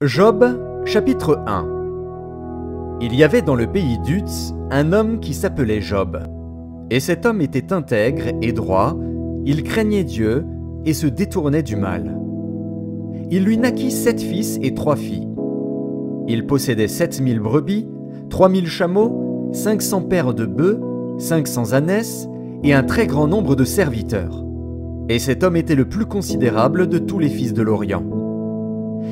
Job, chapitre 1. Il y avait dans le pays d'Uz un homme qui s'appelait Job. Et cet homme était intègre et droit, il craignait Dieu et se détournait du mal. Il lui naquit 7 fils et 3 filles. Il possédait 7000 brebis, 3000 chameaux, 500 paires de bœufs, 500 ânesses et un très grand nombre de serviteurs. Et cet homme était le plus considérable de tous les fils de l'Orient.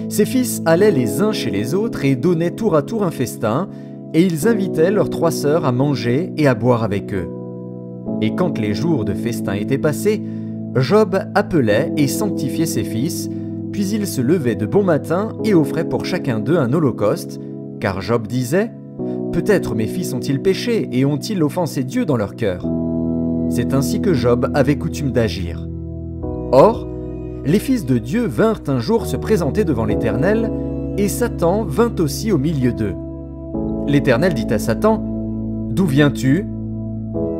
Ses fils allaient les uns chez les autres et donnaient tour à tour un festin, et ils invitaient leurs 3 sœurs à manger et à boire avec eux. Et quand les jours de festin étaient passés, Job appelait et sanctifiait ses fils, puis il se levait de bon matin et offrait pour chacun d'eux un holocauste, car Job disait « Peut-être mes fils ont-ils péché et ont-ils offensé Dieu dans leur cœur ?» C'est ainsi que Job avait coutume d'agir. Or, les fils de Dieu vinrent un jour se présenter devant l'Éternel, et Satan vint aussi au milieu d'eux. L'Éternel dit à Satan, « D'où viens-tu »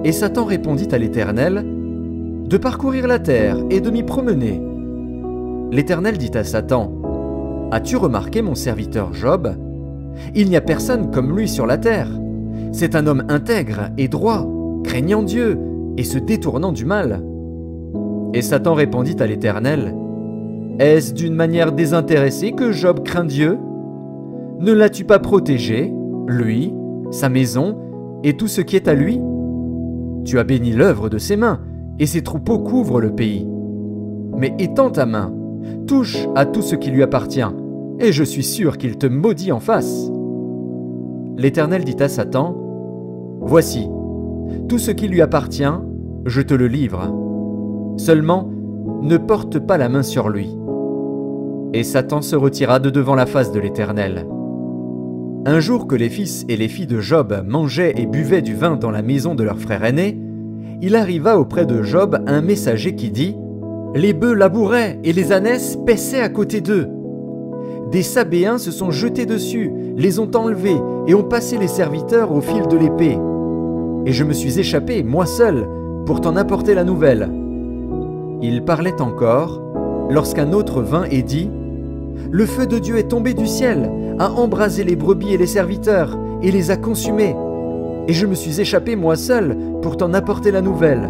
Et Satan répondit à l'Éternel, « De parcourir la terre et de m'y promener. » L'Éternel dit à Satan, « As-tu remarqué mon serviteur Job ? Il n'y a personne comme lui sur la terre. C'est un homme intègre et droit, craignant Dieu et se détournant du mal. » Et Satan répondit à l'Éternel, « Est-ce d'une manière désintéressée que Job craint Dieu? Ne l'as-tu pas protégé, lui, sa maison et tout ce qui est à lui? Tu as béni l'œuvre de ses mains, et ses troupeaux couvrent le pays. Mais étends ta main, touche à tout ce qui lui appartient, et je suis sûr qu'il te maudit en face. » L'Éternel dit à Satan, « Voici, tout ce qui lui appartient, je te le livre. Seulement, ne porte pas la main sur lui. » Et Satan se retira de devant la face de l'Éternel. Un jour que les fils et les filles de Job mangeaient et buvaient du vin dans la maison de leur frère aîné, il arriva auprès de Job un messager qui dit « Les bœufs labouraient et les ânesses paissaient à côté d'eux. Des Sabéens se sont jetés dessus, les ont enlevés et ont passé les serviteurs au fil de l'épée. Et je me suis échappé, moi seul, pour t'en apporter la nouvelle. » Il parlait encore, lorsqu'un autre vint et dit « Le feu de Dieu est tombé du ciel, a embrasé les brebis et les serviteurs, et les a consumés. Et je me suis échappé moi seul pour t'en apporter la nouvelle. »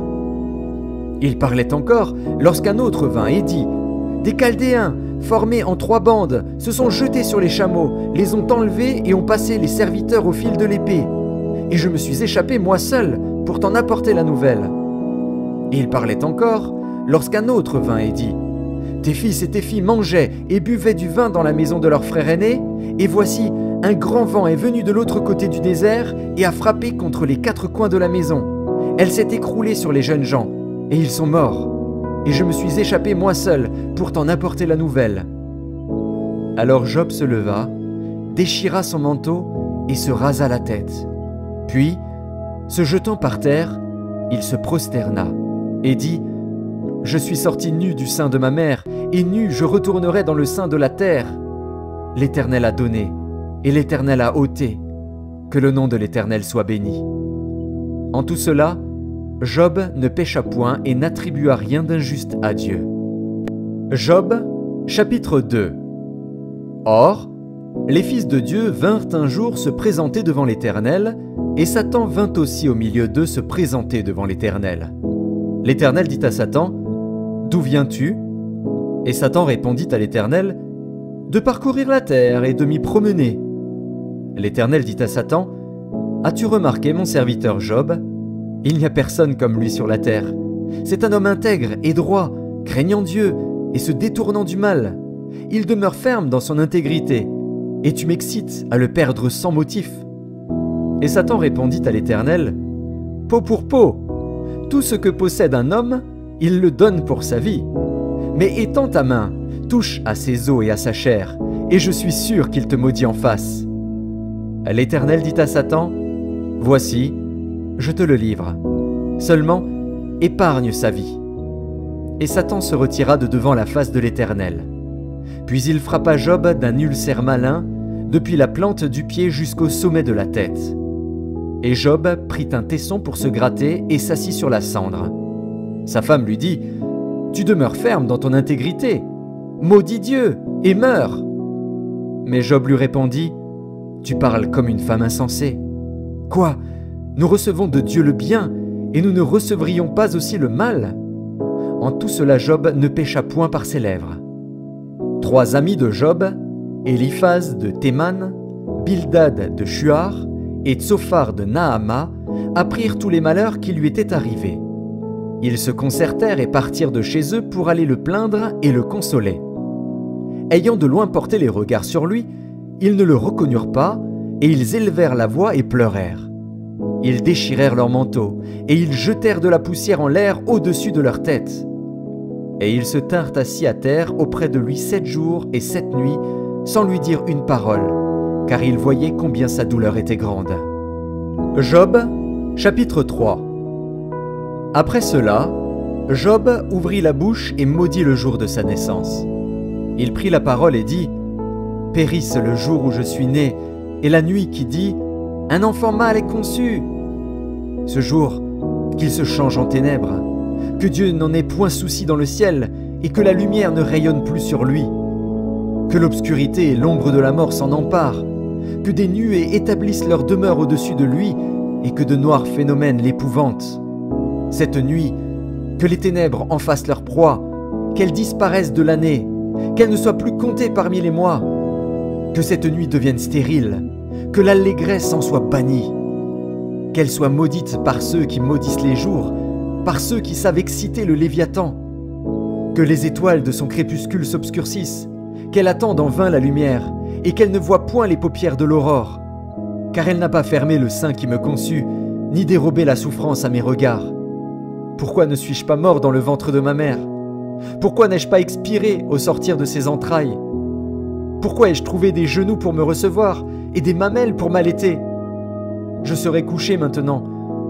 Il parlait encore, lorsqu'un autre vint et dit « Des Chaldéens, formés en 3 bandes, se sont jetés sur les chameaux, les ont enlevés et ont passé les serviteurs au fil de l'épée. Et je me suis échappé moi seul pour t'en apporter la nouvelle. » Et il parlait encore, lorsqu'un autre vint et dit « Tes fils et tes filles mangeaient et buvaient du vin dans la maison de leur frère aîné, et voici, un grand vent est venu de l'autre côté du désert et a frappé contre les 4 coins de la maison. Elle s'est écroulée sur les jeunes gens, et ils sont morts. Et je me suis échappé moi seul pour t'en apporter la nouvelle. » Alors Job se leva, déchira son manteau et se rasa la tête. Puis, se jetant par terre, il se prosterna et dit « Je suis sorti nu du sein de ma mère, et nu je retournerai dans le sein de la terre. L'Éternel a donné, et l'Éternel a ôté. Que le nom de l'Éternel soit béni. » En tout cela, Job ne pécha point et n'attribua rien d'injuste à Dieu. Job, chapitre 2. Or, les fils de Dieu vinrent un jour se présenter devant l'Éternel, et Satan vint aussi au milieu d'eux se présenter devant l'Éternel. L'Éternel dit à Satan, « D'où viens-tu » Et Satan répondit à l'Éternel, « De parcourir la terre et de m'y promener. » L'Éternel dit à Satan, « As-tu remarqué mon serviteur Job ? Il n'y a personne comme lui sur la terre. C'est un homme intègre et droit, craignant Dieu et se détournant du mal. Il demeure ferme dans son intégrité, et tu m'excites à le perdre sans motif. » Et Satan répondit à l'Éternel, « Peau pour peau, tout ce que possède un homme, il le donne pour sa vie. Mais étends ta main, touche à ses os et à sa chair, et je suis sûr qu'il te maudit en face. » L'Éternel dit à Satan, « Voici, je te le livre. Seulement, épargne sa vie. » Et Satan se retira de devant la face de l'Éternel. Puis il frappa Job d'un ulcère malin, depuis la plante du pied jusqu'au sommet de la tête. Et Job prit un tesson pour se gratter et s'assit sur la cendre. Sa femme lui dit, « Tu demeures ferme dans ton intégrité. Maudis Dieu et meurs. » Mais Job lui répondit, « Tu parles comme une femme insensée. Quoi? Nous recevons de Dieu le bien, et nous ne recevrions pas aussi le mal ?» En tout cela, Job ne pécha point par ses lèvres. 3 amis de Job, Éliphaz de Théman, Bildad de Shuar et Tsophar de Naama, apprirent tous les malheurs qui lui étaient arrivés. Ils se concertèrent et partirent de chez eux pour aller le plaindre et le consoler. Ayant de loin porté les regards sur lui, ils ne le reconnurent pas, et ils élevèrent la voix et pleurèrent. Ils déchirèrent leurs manteaux, et ils jetèrent de la poussière en l'air au-dessus de leur tête. Et ils se tinrent assis à terre auprès de lui 7 jours et 7 nuits, sans lui dire une parole, car ils voyaient combien sa douleur était grande. Job, chapitre 3. Après cela, Job ouvrit la bouche et maudit le jour de sa naissance. Il prit la parole et dit, « Périsse le jour où je suis né, et la nuit qui dit, « Un enfant mâle est conçu !» Ce jour, qu'il se change en ténèbres, que Dieu n'en ait point souci dans le ciel, et que la lumière ne rayonne plus sur lui. Que l'obscurité et l'ombre de la mort s'en emparent, que des nuées établissent leur demeure au-dessus de lui, et que de noirs phénomènes l'épouvantent. Cette nuit, que les ténèbres en fassent leur proie, qu'elles disparaissent de l'année, qu'elles ne soient plus comptées parmi les mois. Que cette nuit devienne stérile, que l'allégresse en soit bannie. Qu'elle soit maudite par ceux qui maudissent les jours, par ceux qui savent exciter le Léviathan. Que les étoiles de son crépuscule s'obscurcissent, qu'elle attende en vain la lumière, et qu'elle ne voit point les paupières de l'aurore. Car elle n'a pas fermé le sein qui me conçut, ni dérobé la souffrance à mes regards. Pourquoi ne suis-je pas mort dans le ventre de ma mère? Pourquoi n'ai-je pas expiré au sortir de ses entrailles? Pourquoi ai-je trouvé des genoux pour me recevoir et des mamelles pour m'allaiter? Je serai couché maintenant,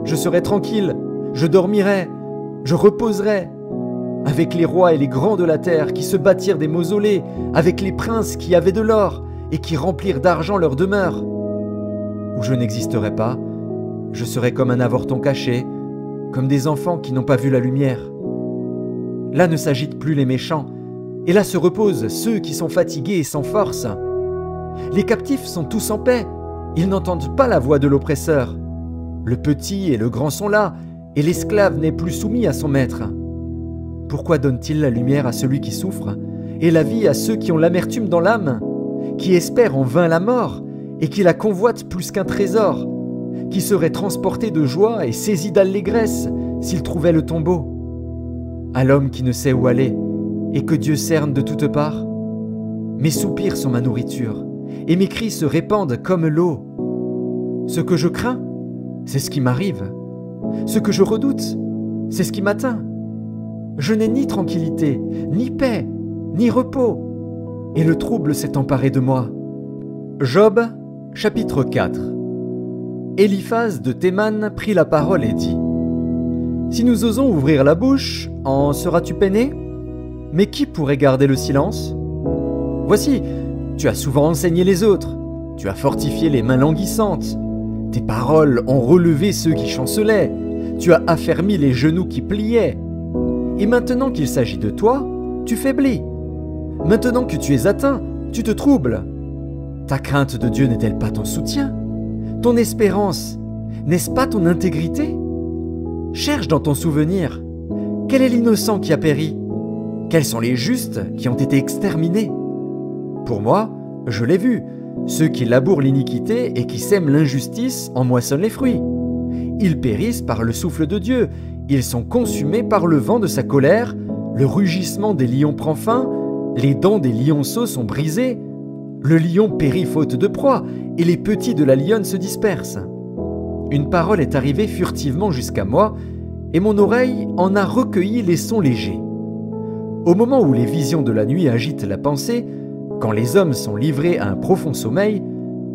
je serai tranquille, je dormirai, je reposerai, avec les rois et les grands de la terre qui se bâtirent des mausolées, avec les princes qui avaient de l'or et qui remplirent d'argent leur demeure. Où je n'existerai pas, je serai comme un avorton caché, comme des enfants qui n'ont pas vu la lumière. Là ne s'agitent plus les méchants, et là se reposent ceux qui sont fatigués et sans force. Les captifs sont tous en paix, ils n'entendent pas la voix de l'oppresseur. Le petit et le grand sont là, et l'esclave n'est plus soumis à son maître. Pourquoi donne-t-il la lumière à celui qui souffre, et la vie à ceux qui ont l'amertume dans l'âme, qui espèrent en vain la mort, et qui la convoitent plus qu'un trésor, qui seraient transportés de joie et saisis d'allégresse s'ils trouvaient le tombeau? À l'homme qui ne sait où aller, et que Dieu cerne de toutes parts. Mes soupirs sont ma nourriture, et mes cris se répandent comme l'eau. Ce que je crains, c'est ce qui m'arrive. Ce que je redoute, c'est ce qui m'atteint. Je n'ai ni tranquillité, ni paix, ni repos, et le trouble s'est emparé de moi. Job, chapitre 4. Éliphaz de Théman prit la parole et dit, « Si nous osons ouvrir la bouche, en seras-tu peiné? Mais qui pourrait garder le silence? Voici, tu as souvent enseigné les autres, tu as fortifié les mains languissantes, tes paroles ont relevé ceux qui chancelaient, tu as affermi les genoux qui pliaient. Et maintenant qu'il s'agit de toi, tu faiblis. Maintenant que tu es atteint, tu te troubles. Ta crainte de Dieu n'est-elle pas ton soutien? Ton espérance, n'est-ce pas ton intégrité? Cherche dans ton souvenir. Quel est l'innocent qui a péri? Quels sont les justes qui ont été exterminés? Pour moi, je l'ai vu, ceux qui labourent l'iniquité et qui sèment l'injustice en moissonnent les fruits. Ils périssent par le souffle de Dieu, ils sont consumés par le vent de sa colère, le rugissement des lions prend fin, les dents des lionceaux sont brisées, le lion périt faute de proie, et les petits de la lionne se dispersent. Une parole est arrivée furtivement jusqu'à moi, et mon oreille en a recueilli les sons légers. Au moment où les visions de la nuit agitent la pensée, quand les hommes sont livrés à un profond sommeil,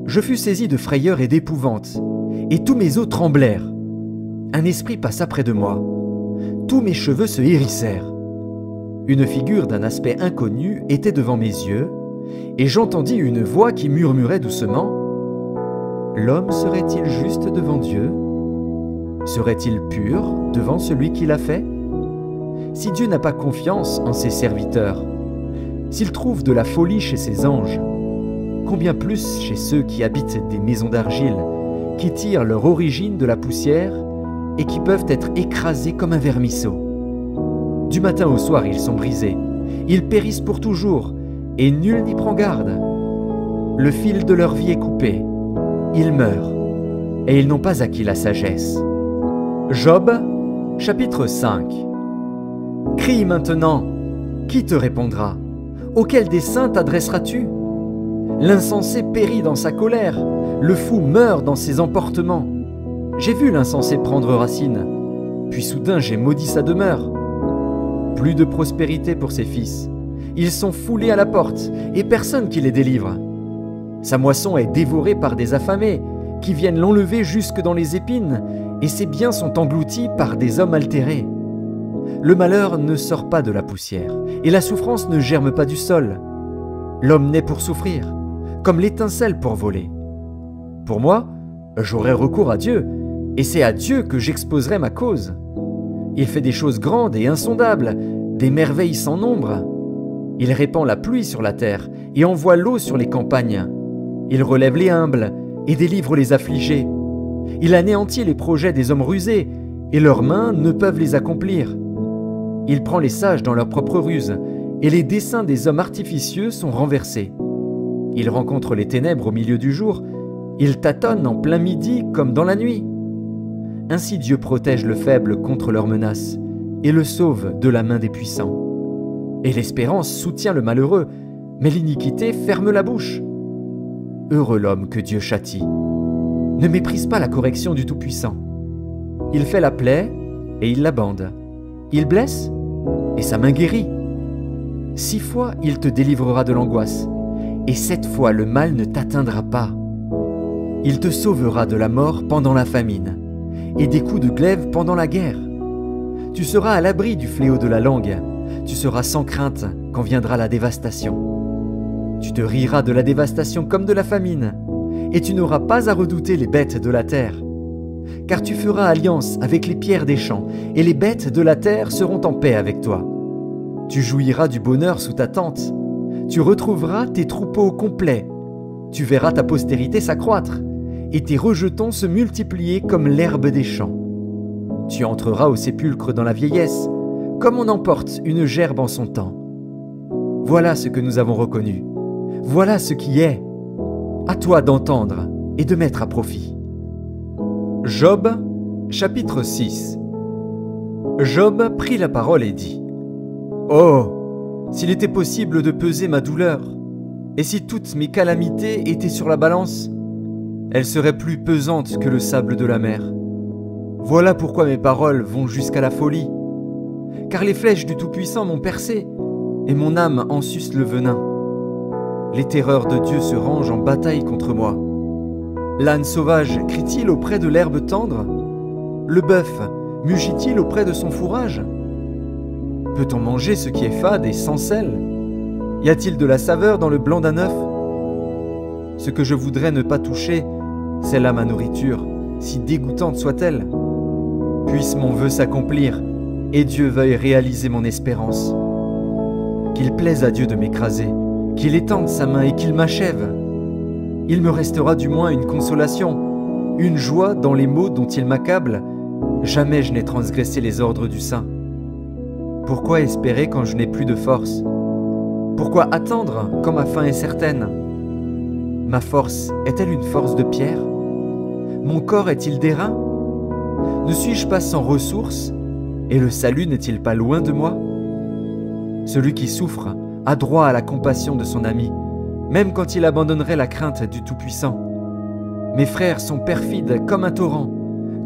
je fus saisi de frayeur et d'épouvante, et tous mes os tremblèrent. Un esprit passa près de moi. Tous mes cheveux se hérissèrent. Une figure d'un aspect inconnu était devant mes yeux, et j'entendis une voix qui murmurait doucement « L'homme serait-il juste devant Dieu? Serait-il pur devant celui qui l'a fait? Si Dieu n'a pas confiance en ses serviteurs, s'il trouve de la folie chez ses anges, combien plus chez ceux qui habitent des maisons d'argile, qui tirent leur origine de la poussière et qui peuvent être écrasés comme un vermisseau. Du matin au soir, ils sont brisés, ils périssent pour toujours, et nul n'y prend garde. Le fil de leur vie est coupé, ils meurent, et ils n'ont pas acquis la sagesse. Job, chapitre 5. Crie maintenant, qui te répondra? Auquel des saints t'adresseras-tu? L'insensé périt dans sa colère, le fou meurt dans ses emportements. J'ai vu l'insensé prendre racine, puis soudain j'ai maudit sa demeure. Plus de prospérité pour ses fils. Ils sont foulés à la porte, et personne qui les délivre. Sa moisson est dévorée par des affamés, qui viennent l'enlever jusque dans les épines, et ses biens sont engloutis par des hommes altérés. Le malheur ne sort pas de la poussière, et la souffrance ne germe pas du sol. L'homme naît pour souffrir, comme l'étincelle pour voler. Pour moi, j'aurai recours à Dieu, et c'est à Dieu que j'exposerai ma cause. Il fait des choses grandes et insondables, des merveilles sans nombre. Il répand la pluie sur la terre et envoie l'eau sur les campagnes. Il relève les humbles et délivre les affligés. Il anéantit les projets des hommes rusés, et leurs mains ne peuvent les accomplir. Il prend les sages dans leur propre ruse, et les desseins des hommes artificieux sont renversés. Il rencontre les ténèbres au milieu du jour, il tâtonne en plein midi comme dans la nuit. Ainsi Dieu protège le faible contre leurs menaces, et le sauve de la main des puissants. Et l'espérance soutient le malheureux, mais l'iniquité ferme la bouche. Heureux l'homme que Dieu châtie. Ne méprise pas la correction du Tout-Puissant. Il fait la plaie, et il la bande. Il blesse, et sa main guérit. 6 fois il te délivrera de l'angoisse, et 7 fois le mal ne t'atteindra pas. Il te sauvera de la mort pendant la famine, et des coups de glaive pendant la guerre. Tu seras à l'abri du fléau de la langue, tu seras sans crainte quand viendra la dévastation. Tu te riras de la dévastation comme de la famine, et tu n'auras pas à redouter les bêtes de la terre. Car tu feras alliance avec les pierres des champs, et les bêtes de la terre seront en paix avec toi. Tu jouiras du bonheur sous ta tente, tu retrouveras tes troupeaux complets, tu verras ta postérité s'accroître, et tes rejetons se multiplier comme l'herbe des champs. Tu entreras au sépulcre dans la vieillesse, comme on emporte une gerbe en son temps. Voilà ce que nous avons reconnu, voilà ce qui est. À toi d'entendre et de mettre à profit. Job, chapitre 6. Job prit la parole et dit : Oh, s'il était possible de peser ma douleur, et si toutes mes calamités étaient sur la balance, elles seraient plus pesantes que le sable de la mer. Voilà pourquoi mes paroles vont jusqu'à la folie, car les flèches du Tout-Puissant m'ont percé, et mon âme en suce le venin. Les terreurs de Dieu se rangent en bataille contre moi. L'âne sauvage crie-t-il auprès de l'herbe tendre? Le bœuf mugit-il auprès de son fourrage? Peut-on manger ce qui est fade et sans sel? Y a-t-il de la saveur dans le blanc d'un œuf? Ce que je voudrais ne pas toucher, c'est là ma nourriture, si dégoûtante soit-elle. Puisse mon vœu s'accomplir, et Dieu veuille réaliser mon espérance. Qu'il plaise à Dieu de m'écraser, qu'il étende sa main et qu'il m'achève. Il me restera du moins une consolation, une joie dans les maux dont il m'accable. Jamais je n'ai transgressé les ordres du Saint. Pourquoi espérer quand je n'ai plus de force? Pourquoi attendre quand ma fin est certaine? Ma force est-elle une force de pierre? Mon corps est-il d'airain? Ne suis-je pas sans ressources? Et le salut n'est-il pas loin de moi? Celui qui souffre a droit à la compassion de son ami, même quand il abandonnerait la crainte du Tout-Puissant. Mes frères sont perfides comme un torrent,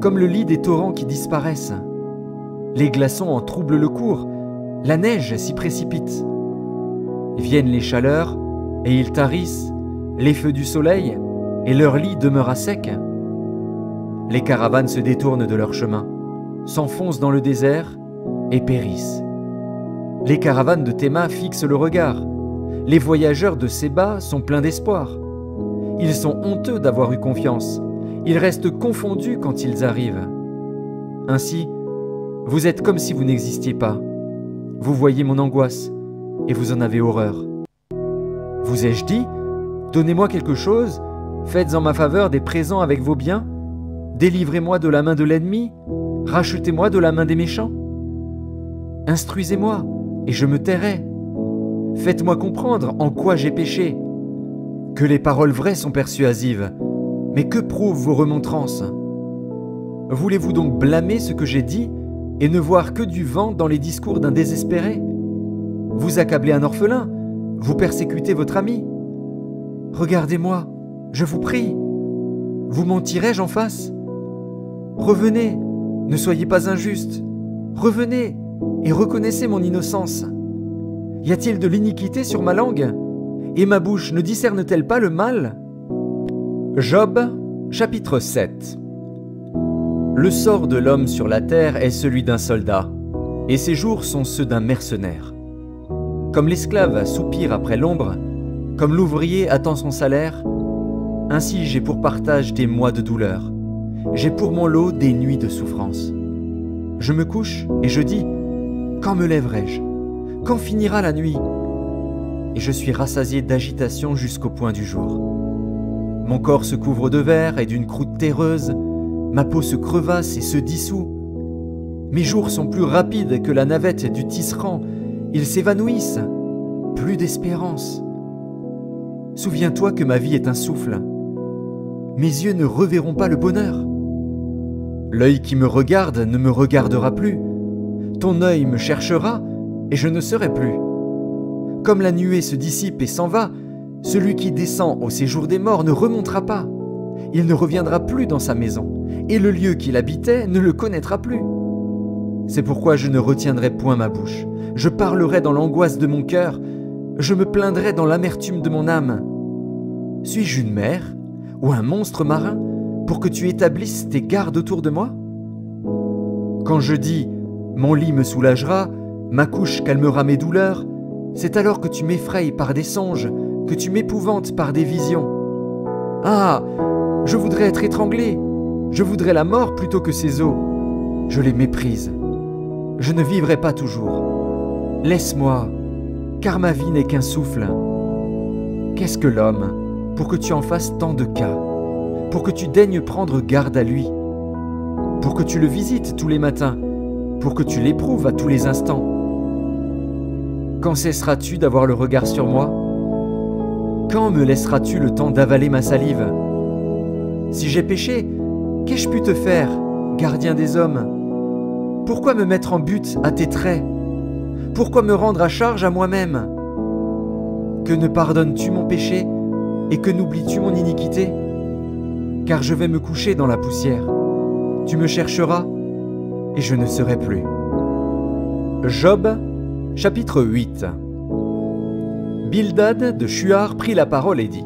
comme le lit des torrents qui disparaissent. Les glaçons en troublent le cours, la neige s'y précipite. Viennent les chaleurs, et ils tarissent, les feux du soleil, et leur lit demeure à sec. Les caravanes se détournent de leur chemin, s'enfoncent dans le désert, et périssent. Les caravanes de Théma fixent le regard. Les voyageurs de Séba sont pleins d'espoir. Ils sont honteux d'avoir eu confiance. Ils restent confondus quand ils arrivent. Ainsi, vous êtes comme si vous n'existiez pas. Vous voyez mon angoisse, et vous en avez horreur. Vous ai-je dit, Donnez-moi quelque chose, faites en ma faveur des présents avec vos biens, délivrez-moi de la main de l'ennemi, rachetez-moi de la main des méchants. Instruisez-moi, et je me tairai. Faites-moi comprendre en quoi j'ai péché. Que les paroles vraies sont persuasives, mais que prouvent vos remontrances? Voulez-vous donc blâmer ce que j'ai dit et ne voir que du vent dans les discours d'un désespéré? Vous accablez un orphelin, vous persécutez votre ami. Regardez-moi, je vous prie. Vous mentirai-je en face? Revenez, ne soyez pas injuste. Revenez et reconnaissez mon innocence. Y a-t-il de l'iniquité sur ma langue? Et ma bouche ne discerne-t-elle pas le mal? Job, chapitre 7. Le sort de l'homme sur la terre est celui d'un soldat, et ses jours sont ceux d'un mercenaire. Comme l'esclave soupire après l'ombre, comme l'ouvrier attend son salaire, ainsi j'ai pour partage des mois de douleur, j'ai pour mon lot des nuits de souffrance. Je me couche et je dis, quand me lèverai-je? Quand finira la nuit? Et je suis rassasié d'agitation jusqu'au point du jour. Mon corps se couvre de verre et d'une croûte terreuse, ma peau se crevasse et se dissout. Mes jours sont plus rapides que la navette du tisserand, ils s'évanouissent, plus d'espérance. Souviens-toi que ma vie est un souffle. Mes yeux ne reverront pas le bonheur. L'œil qui me regarde ne me regardera plus. Ton œil me cherchera et je ne serai plus. Comme la nuée se dissipe et s'en va, celui qui descend au séjour des morts ne remontera pas. Il ne reviendra plus dans sa maison, et le lieu qu'il habitait ne le connaîtra plus. C'est pourquoi je ne retiendrai point ma bouche. Je parlerai dans l'angoisse de mon cœur, je me plaindrai dans l'amertume de mon âme. Suis-je une mer ou un monstre marin pour que tu établisses tes gardes autour de moi? Quand je dis « mon lit me soulagera, ma couche calmera mes douleurs », c'est alors que tu m'effrayes par des songes, que tu m'épouvantes par des visions. Ah, je voudrais être étranglé, je voudrais la mort plutôt que ces eaux. Je les méprise. Je ne vivrai pas toujours. Laisse-moi, car ma vie n'est qu'un souffle. Qu'est-ce que l'homme, pour que tu en fasses tant de cas, pour que tu daignes prendre garde à lui, pour que tu le visites tous les matins, pour que tu l'éprouves à tous les instants? Quand cesseras-tu d'avoir le regard sur moi? Quand me laisseras-tu le temps d'avaler ma salive? Si j'ai péché, qu'ai-je pu te faire, gardien des hommes? Pourquoi me mettre en butte à tes traits? Pourquoi me rendre à charge à moi-même? Que ne pardonnes-tu mon péché et que n'oublies-tu mon iniquité? Car je vais me coucher dans la poussière. Tu me chercheras et je ne serai plus. Job, chapitre 8. Bildad de Shuar prit la parole et dit: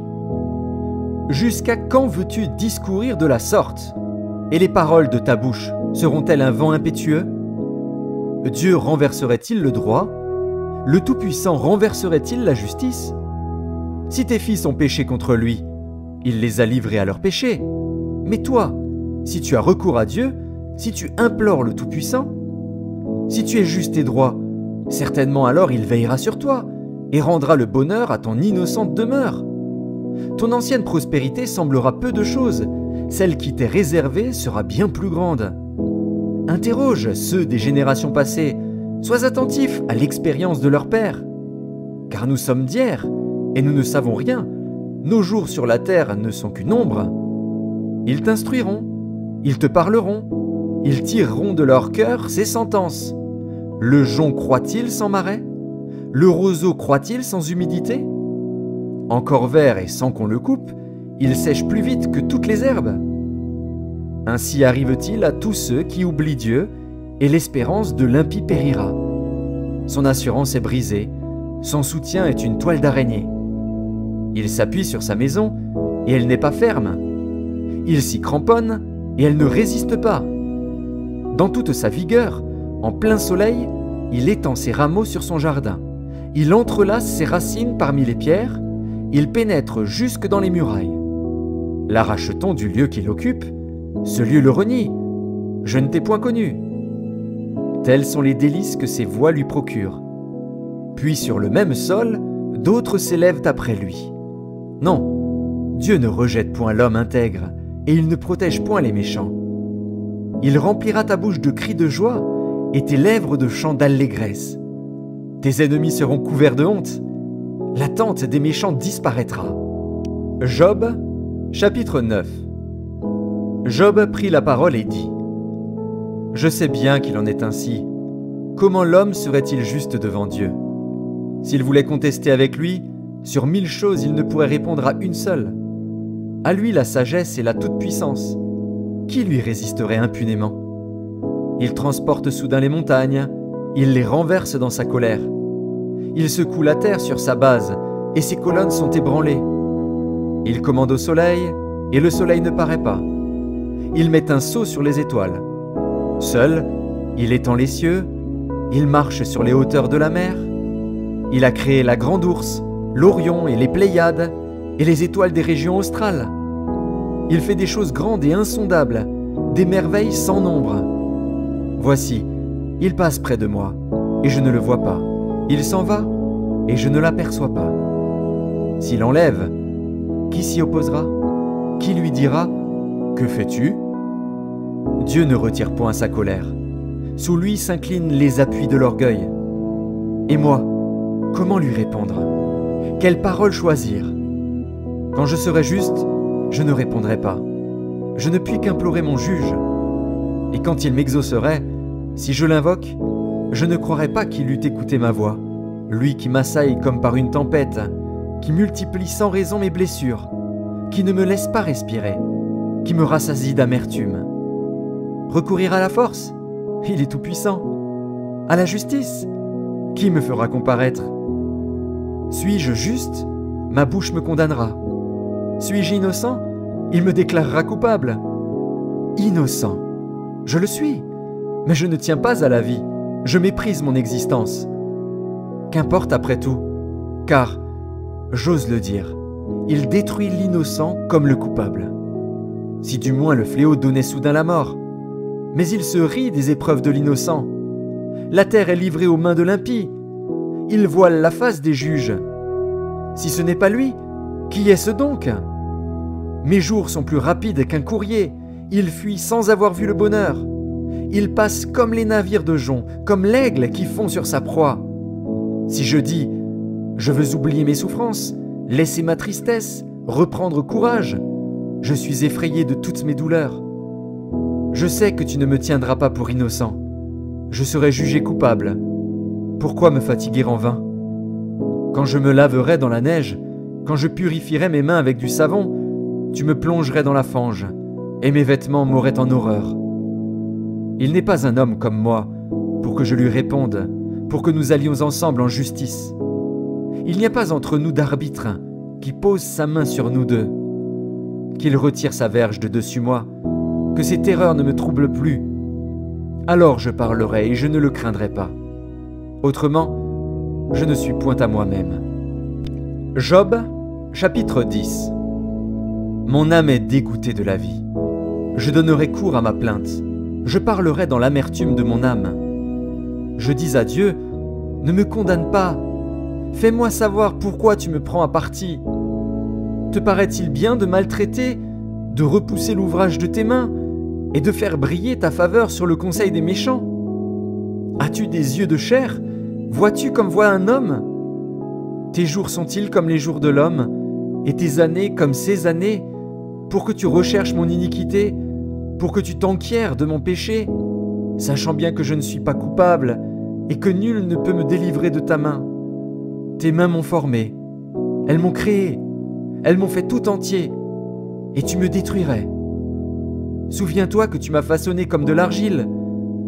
Jusqu'à quand veux-tu discourir de la sorte? Et les paroles de ta bouche seront-elles un vent impétueux? Dieu renverserait-il le droit? Le Tout-Puissant renverserait-il la justice? Si tes fils ont péché contre lui, il les a livrés à leurs péchés. Mais toi, si tu as recours à Dieu, si tu implores le Tout-Puissant, si tu es juste et droit, certainement alors il veillera sur toi et rendra le bonheur à ton innocente demeure. Ton ancienne prospérité semblera peu de choses, celle qui t'est réservée sera bien plus grande. Interroge ceux des générations passées, sois attentif à l'expérience de leur père. Car nous sommes d'hier, et nous ne savons rien, nos jours sur la terre ne sont qu'une ombre. Ils t'instruiront, ils te parleront, ils tireront de leur cœur ces sentences. Le jonc croît-il sans marais? Le roseau croît-il sans humidité? Encore vert et sans qu'on le coupe, il sèche plus vite que toutes les herbes. Ainsi arrive-t-il à tous ceux qui oublient Dieu, et l'espérance de l'impie périra. Son assurance est brisée, son soutien est une toile d'araignée. Il s'appuie sur sa maison, et elle n'est pas ferme. Il s'y cramponne, et elle ne résiste pas. Dans toute sa vigueur, en plein soleil, il étend ses rameaux sur son jardin. Il entrelace ses racines parmi les pierres, il pénètre jusque dans les murailles. L'arrache-t-on du lieu qu'il occupe? Ce lieu le renie. Je ne t'ai point connu. Tels sont les délices que ses voies lui procurent. Puis sur le même sol, d'autres s'élèvent après lui. Non, Dieu ne rejette point l'homme intègre, et il ne protège point les méchants. Il remplira ta bouche de cris de joie, et tes lèvres de chants d'allégresse. Tes ennemis seront couverts de honte. La tente des méchants disparaîtra. Job, chapitre 9. Job prit la parole et dit : Je sais bien qu'il en est ainsi. Comment l'homme serait-il juste devant Dieu ? S'il voulait contester avec lui, sur 1000 choses il ne pourrait répondre à une seule. À lui la sagesse et la toute-puissance. Qui lui résisterait impunément ? Il transporte soudain les montagnes, il les renverse dans sa colère. Il secoue la terre sur sa base, et ses colonnes sont ébranlées. Il commande au soleil, et le soleil ne paraît pas. Il met un sceau sur les étoiles. Seul, il étend les cieux, il marche sur les hauteurs de la mer. Il a créé la grande ourse, l'Orion et les Pléiades, et les étoiles des régions australes. Il fait des choses grandes et insondables, des merveilles sans nombre. Voici, il passe près de moi, et je ne le vois pas. Il s'en va, et je ne l'aperçois pas. S'il enlève, qui s'y opposera ? Qui lui dira : Que fais-tu ? Dieu ne retire point sa colère. Sous lui s'inclinent les appuis de l'orgueil. Et moi, comment lui répondre ? Quelle parole choisir ? Quand je serai juste, je ne répondrai pas. Je ne puis qu'implorer mon juge. Et quand il m'exaucerait, si je l'invoque, je ne croirais pas qu'il eût écouté ma voix, lui qui m'assaille comme par une tempête, qui multiplie sans raison mes blessures, qui ne me laisse pas respirer, qui me rassasie d'amertume. Recourir à la force ? Il est tout-puissant. À la justice ? Qui me fera comparaître ? Suis-je juste ? Ma bouche me condamnera. Suis-je innocent ? Il me déclarera coupable. Innocent. Je le suis, mais je ne tiens pas à la vie. Je méprise mon existence. Qu'importe après tout, car, j'ose le dire, il détruit l'innocent comme le coupable. Si du moins le fléau donnait soudain la mort, mais il se rit des épreuves de l'innocent. La terre est livrée aux mains de l'impie. Il voile la face des juges. Si ce n'est pas lui, qui est-ce donc ? Mes jours sont plus rapides qu'un courrier. Il fuit sans avoir vu le bonheur. Il passe comme les navires de jonc, comme l'aigle qui fond sur sa proie. Si je dis « Je veux oublier mes souffrances, laisser ma tristesse, reprendre courage », je suis effrayé de toutes mes douleurs. Je sais que tu ne me tiendras pas pour innocent. Je serai jugé coupable. Pourquoi me fatiguer en vain ? Quand je me laverai dans la neige, quand je purifierai mes mains avec du savon, tu me plongerais dans la fange, et mes vêtements m'auraient en horreur. Il n'est pas un homme comme moi, pour que je lui réponde, pour que nous allions ensemble en justice. Il n'y a pas entre nous d'arbitre qui pose sa main sur nous deux. Qu'il retire sa verge de dessus moi, que ses terreurs ne me troublent plus. Alors je parlerai et je ne le craindrai pas. Autrement, je ne suis point à moi-même. Job, chapitre 10. Mon âme est dégoûtée de la vie. Je donnerai cours à ma plainte. Je parlerai dans l'amertume de mon âme. Je dis à Dieu, ne me condamne pas. Fais-moi savoir pourquoi tu me prends à partie. Te paraît-il bien de maltraiter, de repousser l'ouvrage de tes mains et de faire briller ta faveur sur le conseil des méchants ? As-tu des yeux de chair ? Vois-tu comme voit un homme ? Tes jours sont-ils comme les jours de l'homme, et tes années comme ses années, pour que tu recherches mon iniquité, pour que tu t'enquières de mon péché, sachant bien que je ne suis pas coupable, et que nul ne peut me délivrer de ta main. Tes mains m'ont formé, elles m'ont créé, elles m'ont fait tout entier, et tu me détruirais. Souviens-toi que tu m'as façonné comme de l'argile.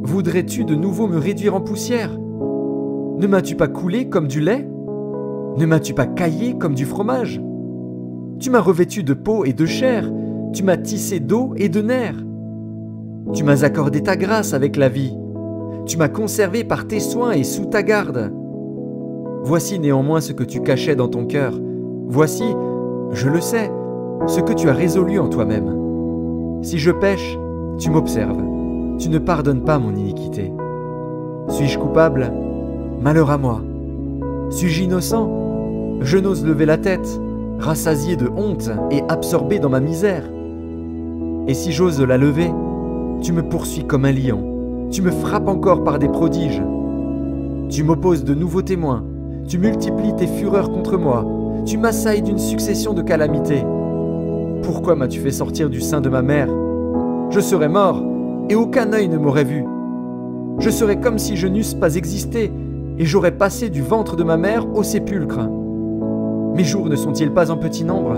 Voudrais-tu de nouveau me réduire en poussière ? Ne m'as-tu pas coulé comme du lait ? Ne m'as-tu pas caillé comme du fromage ? Tu m'as revêtu de peau et de chair, tu m'as tissé d'eau et de nerfs. Tu m'as accordé ta grâce avec la vie, tu m'as conservé par tes soins et sous ta garde. Voici néanmoins ce que tu cachais dans ton cœur. Voici, je le sais, ce que tu as résolu en toi-même. Si je pêche, tu m'observes, tu ne pardonnes pas mon iniquité. Suis-je coupable ? Malheur à moi. Suis-je innocent ? Je n'ose lever la tête, rassasié de honte et absorbé dans ma misère. Et si j'ose la lever, tu me poursuis comme un lion, tu me frappes encore par des prodiges. Tu m'opposes de nouveaux témoins, tu multiplies tes fureurs contre moi, tu m'assailles d'une succession de calamités. Pourquoi m'as-tu fait sortir du sein de ma mère? Je serais mort, et aucun œil ne m'aurait vu. Je serais comme si je n'eusse pas existé, et j'aurais passé du ventre de ma mère au sépulcre. Mes jours ne sont-ils pas en petit nombre?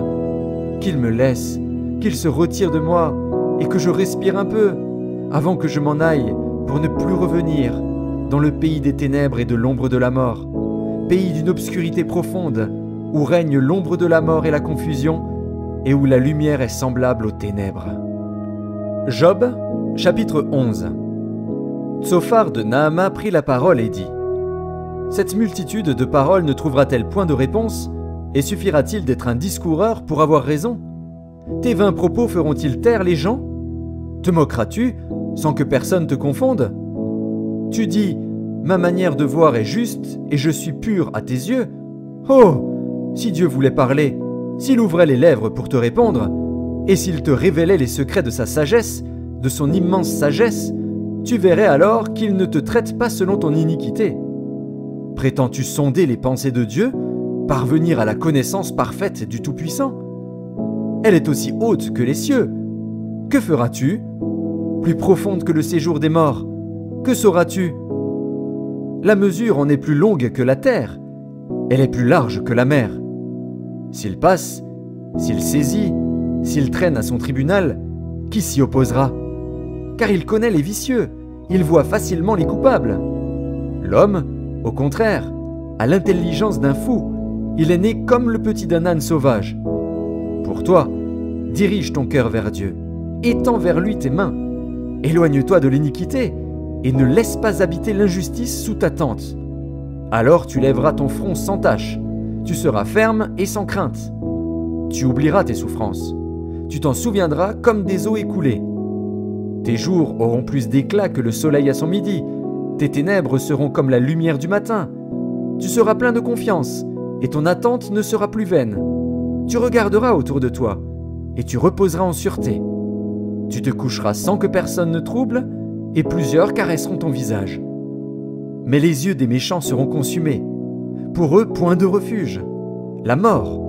Qu'il me laisse, qu'il se retire de moi, et que je respire un peu, avant que je m'en aille, pour ne plus revenir, dans le pays des ténèbres et de l'ombre de la mort, pays d'une obscurité profonde, où règne l'ombre de la mort et la confusion, et où la lumière est semblable aux ténèbres. Job, chapitre 11. Tsophar de Naama prit la parole et dit : Cette multitude de paroles ne trouvera-t-elle point de réponse, et suffira-t-il d'être un discoureur pour avoir raison? Tes vains propos feront-ils taire les gens? Te moqueras-tu sans que personne te confonde? Tu dis : Ma manière de voir est juste, et je suis pur à tes yeux. Oh! Si Dieu voulait parler, s'il ouvrait les lèvres pour te répondre, et s'il te révélait les secrets de sa sagesse, de son immense sagesse, tu verrais alors qu'il ne te traite pas selon ton iniquité. Prétends-tu sonder les pensées de Dieu, parvenir à la connaissance parfaite du Tout-Puissant? Elle est aussi haute que les cieux. Que feras-tu? Plus profonde que le séjour des morts. Que sauras-tu? La mesure en est plus longue que la terre. Elle est plus large que la mer. S'il passe, s'il saisit, s'il traîne à son tribunal, qui s'y opposera? Car il connaît les vicieux, il voit facilement les coupables. L'homme, au contraire, a l'intelligence d'un fou, il est né comme le petit d'un âne sauvage. Pour toi, dirige ton cœur vers Dieu, étends vers lui tes mains, éloigne-toi de l'iniquité, et ne laisse pas habiter l'injustice sous ta tente. Alors tu lèveras ton front sans tache, tu seras ferme et sans crainte. Tu oublieras tes souffrances, tu t'en souviendras comme des eaux écoulées. Tes jours auront plus d'éclat que le soleil à son midi, tes ténèbres seront comme la lumière du matin. Tu seras plein de confiance, et ton attente ne sera plus vaine. Tu regarderas autour de toi, et tu reposeras en sûreté. Tu te coucheras sans que personne ne trouble, et plusieurs caresseront ton visage. Mais les yeux des méchants seront consumés. Pour eux, point de refuge. La mort.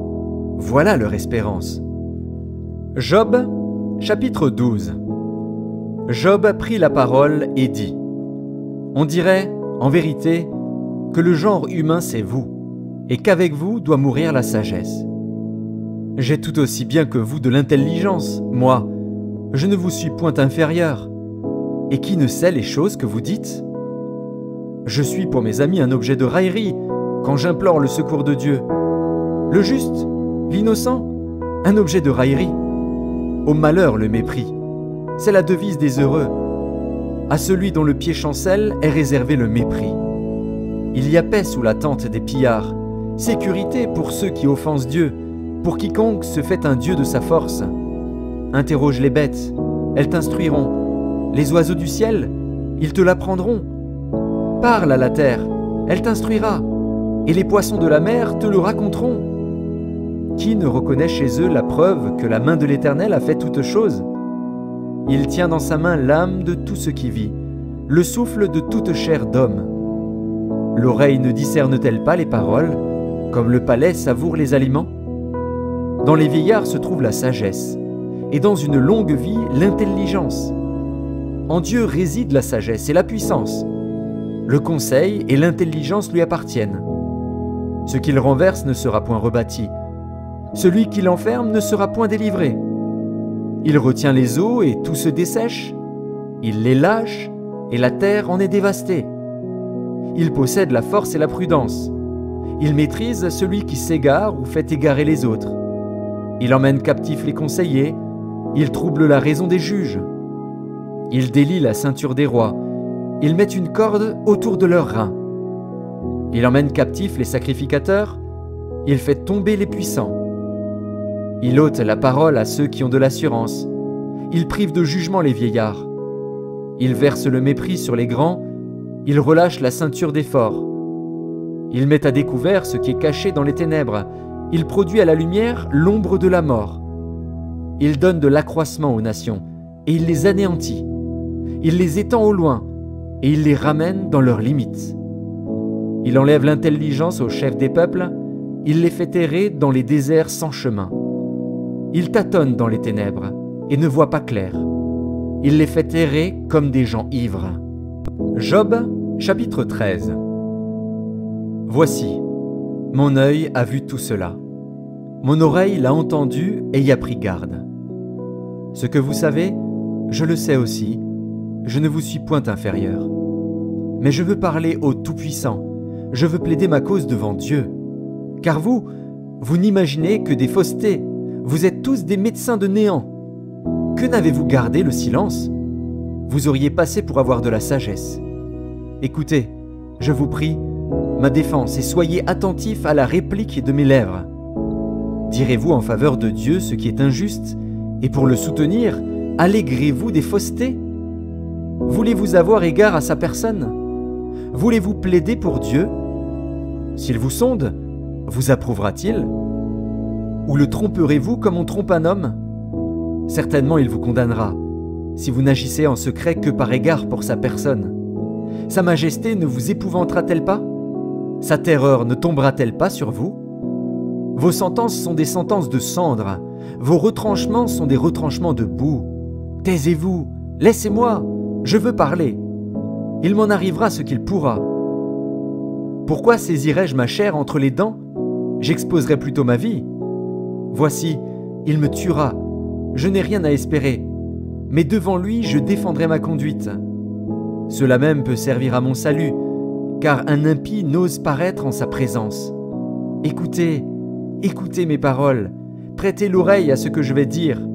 Voilà leur espérance. Job, chapitre 12. Job prit la parole et dit : On dirait, en vérité, que le genre humain c'est vous, et qu'avec vous doit mourir la sagesse. J'ai tout aussi bien que vous de l'intelligence, moi, je ne vous suis point inférieur. Et qui ne sait les choses que vous dites? Je suis pour mes amis un objet de raillerie quand j'implore le secours de Dieu. Le juste, l'innocent, un objet de raillerie. Au malheur le mépris, c'est la devise des heureux. À celui dont le pied chancelle est réservé le mépris. Il y a paix sous la tente des pillards, sécurité pour ceux qui offensent Dieu, pour quiconque se fait un Dieu de sa force. Interroge les bêtes, elles t'instruiront. Les oiseaux du ciel, ils te l'apprendront. Parle à la terre, elle t'instruira, et les poissons de la mer te le raconteront. Qui ne reconnaît chez eux la preuve que la main de l'Éternel a fait toutes choses? Il tient dans sa main l'âme de tout ce qui vit, le souffle de toute chair d'homme. L'oreille ne discerne-t-elle pas les paroles, comme le palais savoure les aliments? Dans les vieillards se trouve la sagesse, et dans une longue vie l'intelligence. En Dieu réside la sagesse et la puissance. Le conseil et l'intelligence lui appartiennent. Ce qu'il renverse ne sera point rebâti. Celui qui l'enferme ne sera point délivré. Il retient les eaux et tout se dessèche. Il les lâche et la terre en est dévastée. Il possède la force et la prudence. Il maîtrise celui qui s'égare ou fait égarer les autres. Il emmène captifs les conseillers. Il trouble la raison des juges. Il délie la ceinture des rois. Il met une corde autour de leurs reins. Il emmène captifs les sacrificateurs. Il fait tomber les puissants. Il ôte la parole à ceux qui ont de l'assurance. Il prive de jugement les vieillards. Il verse le mépris sur les grands. Il relâche la ceinture des forts. Il met à découvert ce qui est caché dans les ténèbres. Il produit à la lumière l'ombre de la mort. Il donne de l'accroissement aux nations, et il les anéantit. Il les étend au loin, et il les ramène dans leurs limites. Il enlève l'intelligence aux chefs des peuples, il les fait errer dans les déserts sans chemin. Il tâtonne dans les ténèbres, et ne voit pas clair. Il les fait errer comme des gens ivres. Job, chapitre 13. Voici, mon œil a vu tout cela. Mon oreille l'a entendu et y a pris garde. Ce que vous savez, je le sais aussi, je ne vous suis point inférieur. Mais je veux parler au Tout-Puissant, je veux plaider ma cause devant Dieu. Car vous n'imaginez que des faussetés, vous êtes tous des médecins de néant. Que n'avez-vous gardé le silence? Vous auriez passé pour avoir de la sagesse. Écoutez, je vous prie, ma défense, et soyez attentifs à la réplique de mes lèvres. Direz-vous en faveur de Dieu ce qui est injuste, et pour le soutenir, allégrez-vous des faussetés? Voulez-vous avoir égard à sa personne? Voulez-vous plaider pour Dieu? S'il vous sonde, vous approuvera-t-il? Ou le tromperez-vous comme on trompe un homme? Certainement il vous condamnera, si vous n'agissez en secret que par égard pour sa personne. Sa majesté ne vous épouvantera-t-elle pas? Sa terreur ne tombera-t-elle pas sur vous? Vos sentences sont des sentences de cendre, vos retranchements sont des retranchements de boue. Taisez-vous, laissez-moi, je veux parler. Il m'en arrivera ce qu'il pourra. Pourquoi saisirais-je ma chair entre les dents? J'exposerai plutôt ma vie. Voici, il me tuera, je n'ai rien à espérer, mais devant lui je défendrai ma conduite. Cela même peut servir à mon salut, car un impie n'ose paraître en sa présence. Écoutez, écoutez mes paroles, prêtez l'oreille à ce que je vais dire.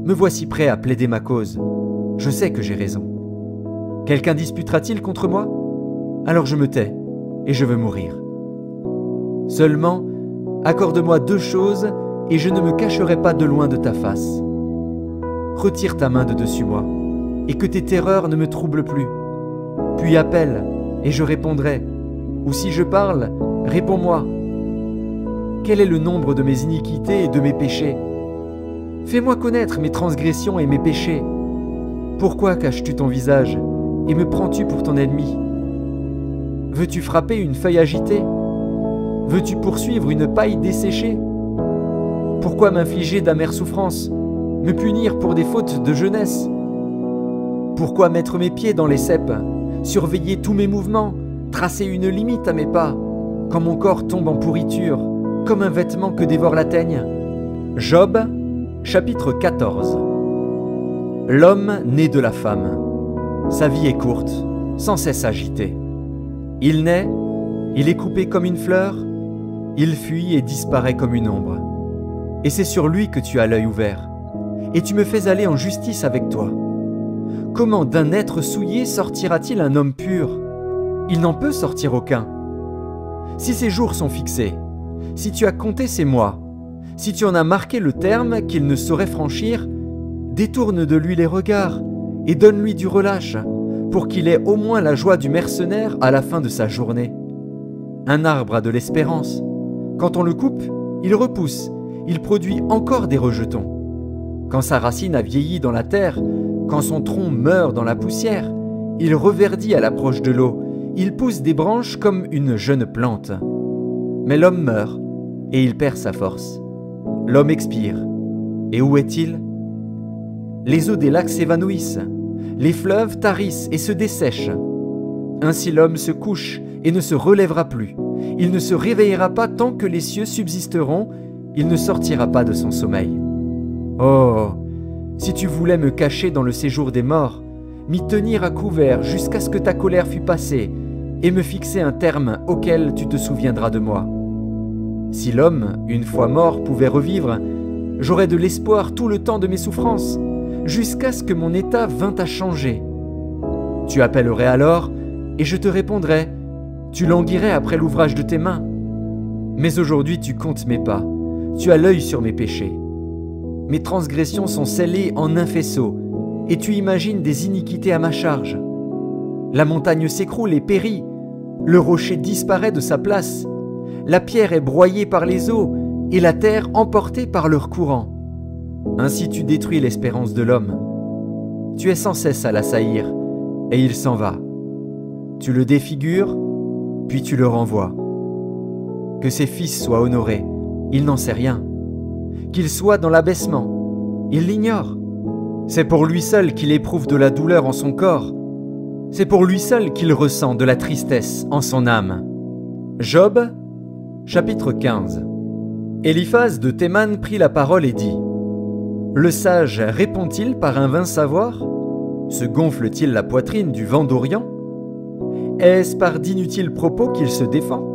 Me voici prêt à plaider ma cause. Je sais que j'ai raison. Quelqu'un disputera-t-il contre moi? Alors je me tais, et je veux mourir. Seulement, accorde-moi 2 choses, et je ne me cacherai pas de loin de ta face. Retire ta main de dessus moi, et que tes terreurs ne me troublent plus. Puis appelle, et je répondrai. Ou si je parle, réponds-moi. Quel est le nombre de mes iniquités et de mes péchés? Fais-moi connaître mes transgressions et mes péchés. Pourquoi caches-tu ton visage et me prends-tu pour ton ennemi? Veux-tu frapper une feuille agitée? Veux-tu poursuivre une paille desséchée? Pourquoi m'infliger d'amères souffrances, me punir pour des fautes de jeunesse? Pourquoi mettre mes pieds dans les ceps, surveiller tous mes mouvements, tracer une limite à mes pas, quand mon corps tombe en pourriture, comme un vêtement que dévore la teigne? Job, chapitre 14. L'homme né de la femme. Sa vie est courte, sans cesse agitée. Il naît, il est coupé comme une fleur, il fuit et disparaît comme une ombre. Et c'est sur lui que tu as l'œil ouvert, et tu me fais aller en justice avec toi. Comment d'un être souillé sortira-t-il un homme pur? Il n'en peut sortir aucun. Si ses jours sont fixés, si tu as compté ses mois, si tu en as marqué le terme qu'il ne saurait franchir, détourne de lui les regards et donne-lui du relâche, pour qu'il ait au moins la joie du mercenaire à la fin de sa journée. Un arbre a de l'espérance. Quand on le coupe, il repousse, il produit encore des rejetons. Quand sa racine a vieilli dans la terre, quand son tronc meurt dans la poussière, il reverdit à l'approche de l'eau, il pousse des branches comme une jeune plante. Mais l'homme meurt, et il perd sa force. L'homme expire. Et où est-il? Les eaux des lacs s'évanouissent, les fleuves tarissent et se dessèchent. Ainsi l'homme se couche et ne se relèvera plus. Il ne se réveillera pas tant que les cieux subsisteront, il ne sortira pas de son sommeil. Oh, si tu voulais me cacher dans le séjour des morts, m'y tenir à couvert jusqu'à ce que ta colère fût passée, et me fixer un terme auquel tu te souviendras de moi. Si l'homme, une fois mort, pouvait revivre, j'aurais de l'espoir tout le temps de mes souffrances, jusqu'à ce que mon état vînt à changer. Tu appellerais alors, et je te répondrais, tu languirais après l'ouvrage de tes mains. Mais aujourd'hui tu comptes mes pas, tu as l'œil sur mes péchés. Mes transgressions sont scellées en un faisceau, et tu imagines des iniquités à ma charge. La montagne s'écroule et périt, le rocher disparaît de sa place, la pierre est broyée par les eaux, et la terre emportée par leur courant. Ainsi tu détruis l'espérance de l'homme. Tu es sans cesse à l'assaillir, et il s'en va. Tu le défigures, puis tu le renvoies. Que ses fils soient honorés, il n'en sait rien. Qu'il soit dans l'abaissement, il l'ignore. C'est pour lui seul qu'il éprouve de la douleur en son corps. C'est pour lui seul qu'il ressent de la tristesse en son âme. Job, chapitre 15. Éliphaz de Théman prit la parole et dit : Le sage répond-il par un vain savoir ? Se gonfle-t-il la poitrine du vent d'Orient ? Est-ce par d'inutiles propos qu'il se défend ?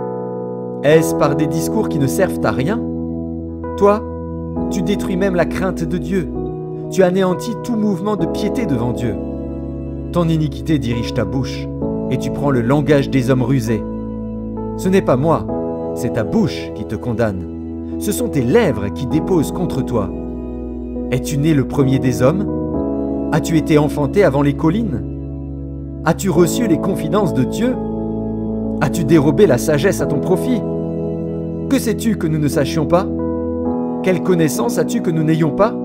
Est-ce par des discours qui ne servent à rien ? Toi, tu détruis même la crainte de Dieu. Tu anéantis tout mouvement de piété devant Dieu. Ton iniquité dirige ta bouche, et tu prends le langage des hommes rusés. Ce n'est pas moi, c'est ta bouche qui te condamne. Ce sont tes lèvres qui déposent contre toi. Es-tu né le premier des hommes ? As-tu été enfanté avant les collines ? As-tu reçu les confidences de Dieu ? As-tu dérobé la sagesse à ton profit ? Que sais-tu que nous ne sachions pas ? Quelle connaissance as-tu que nous n'ayons pas ?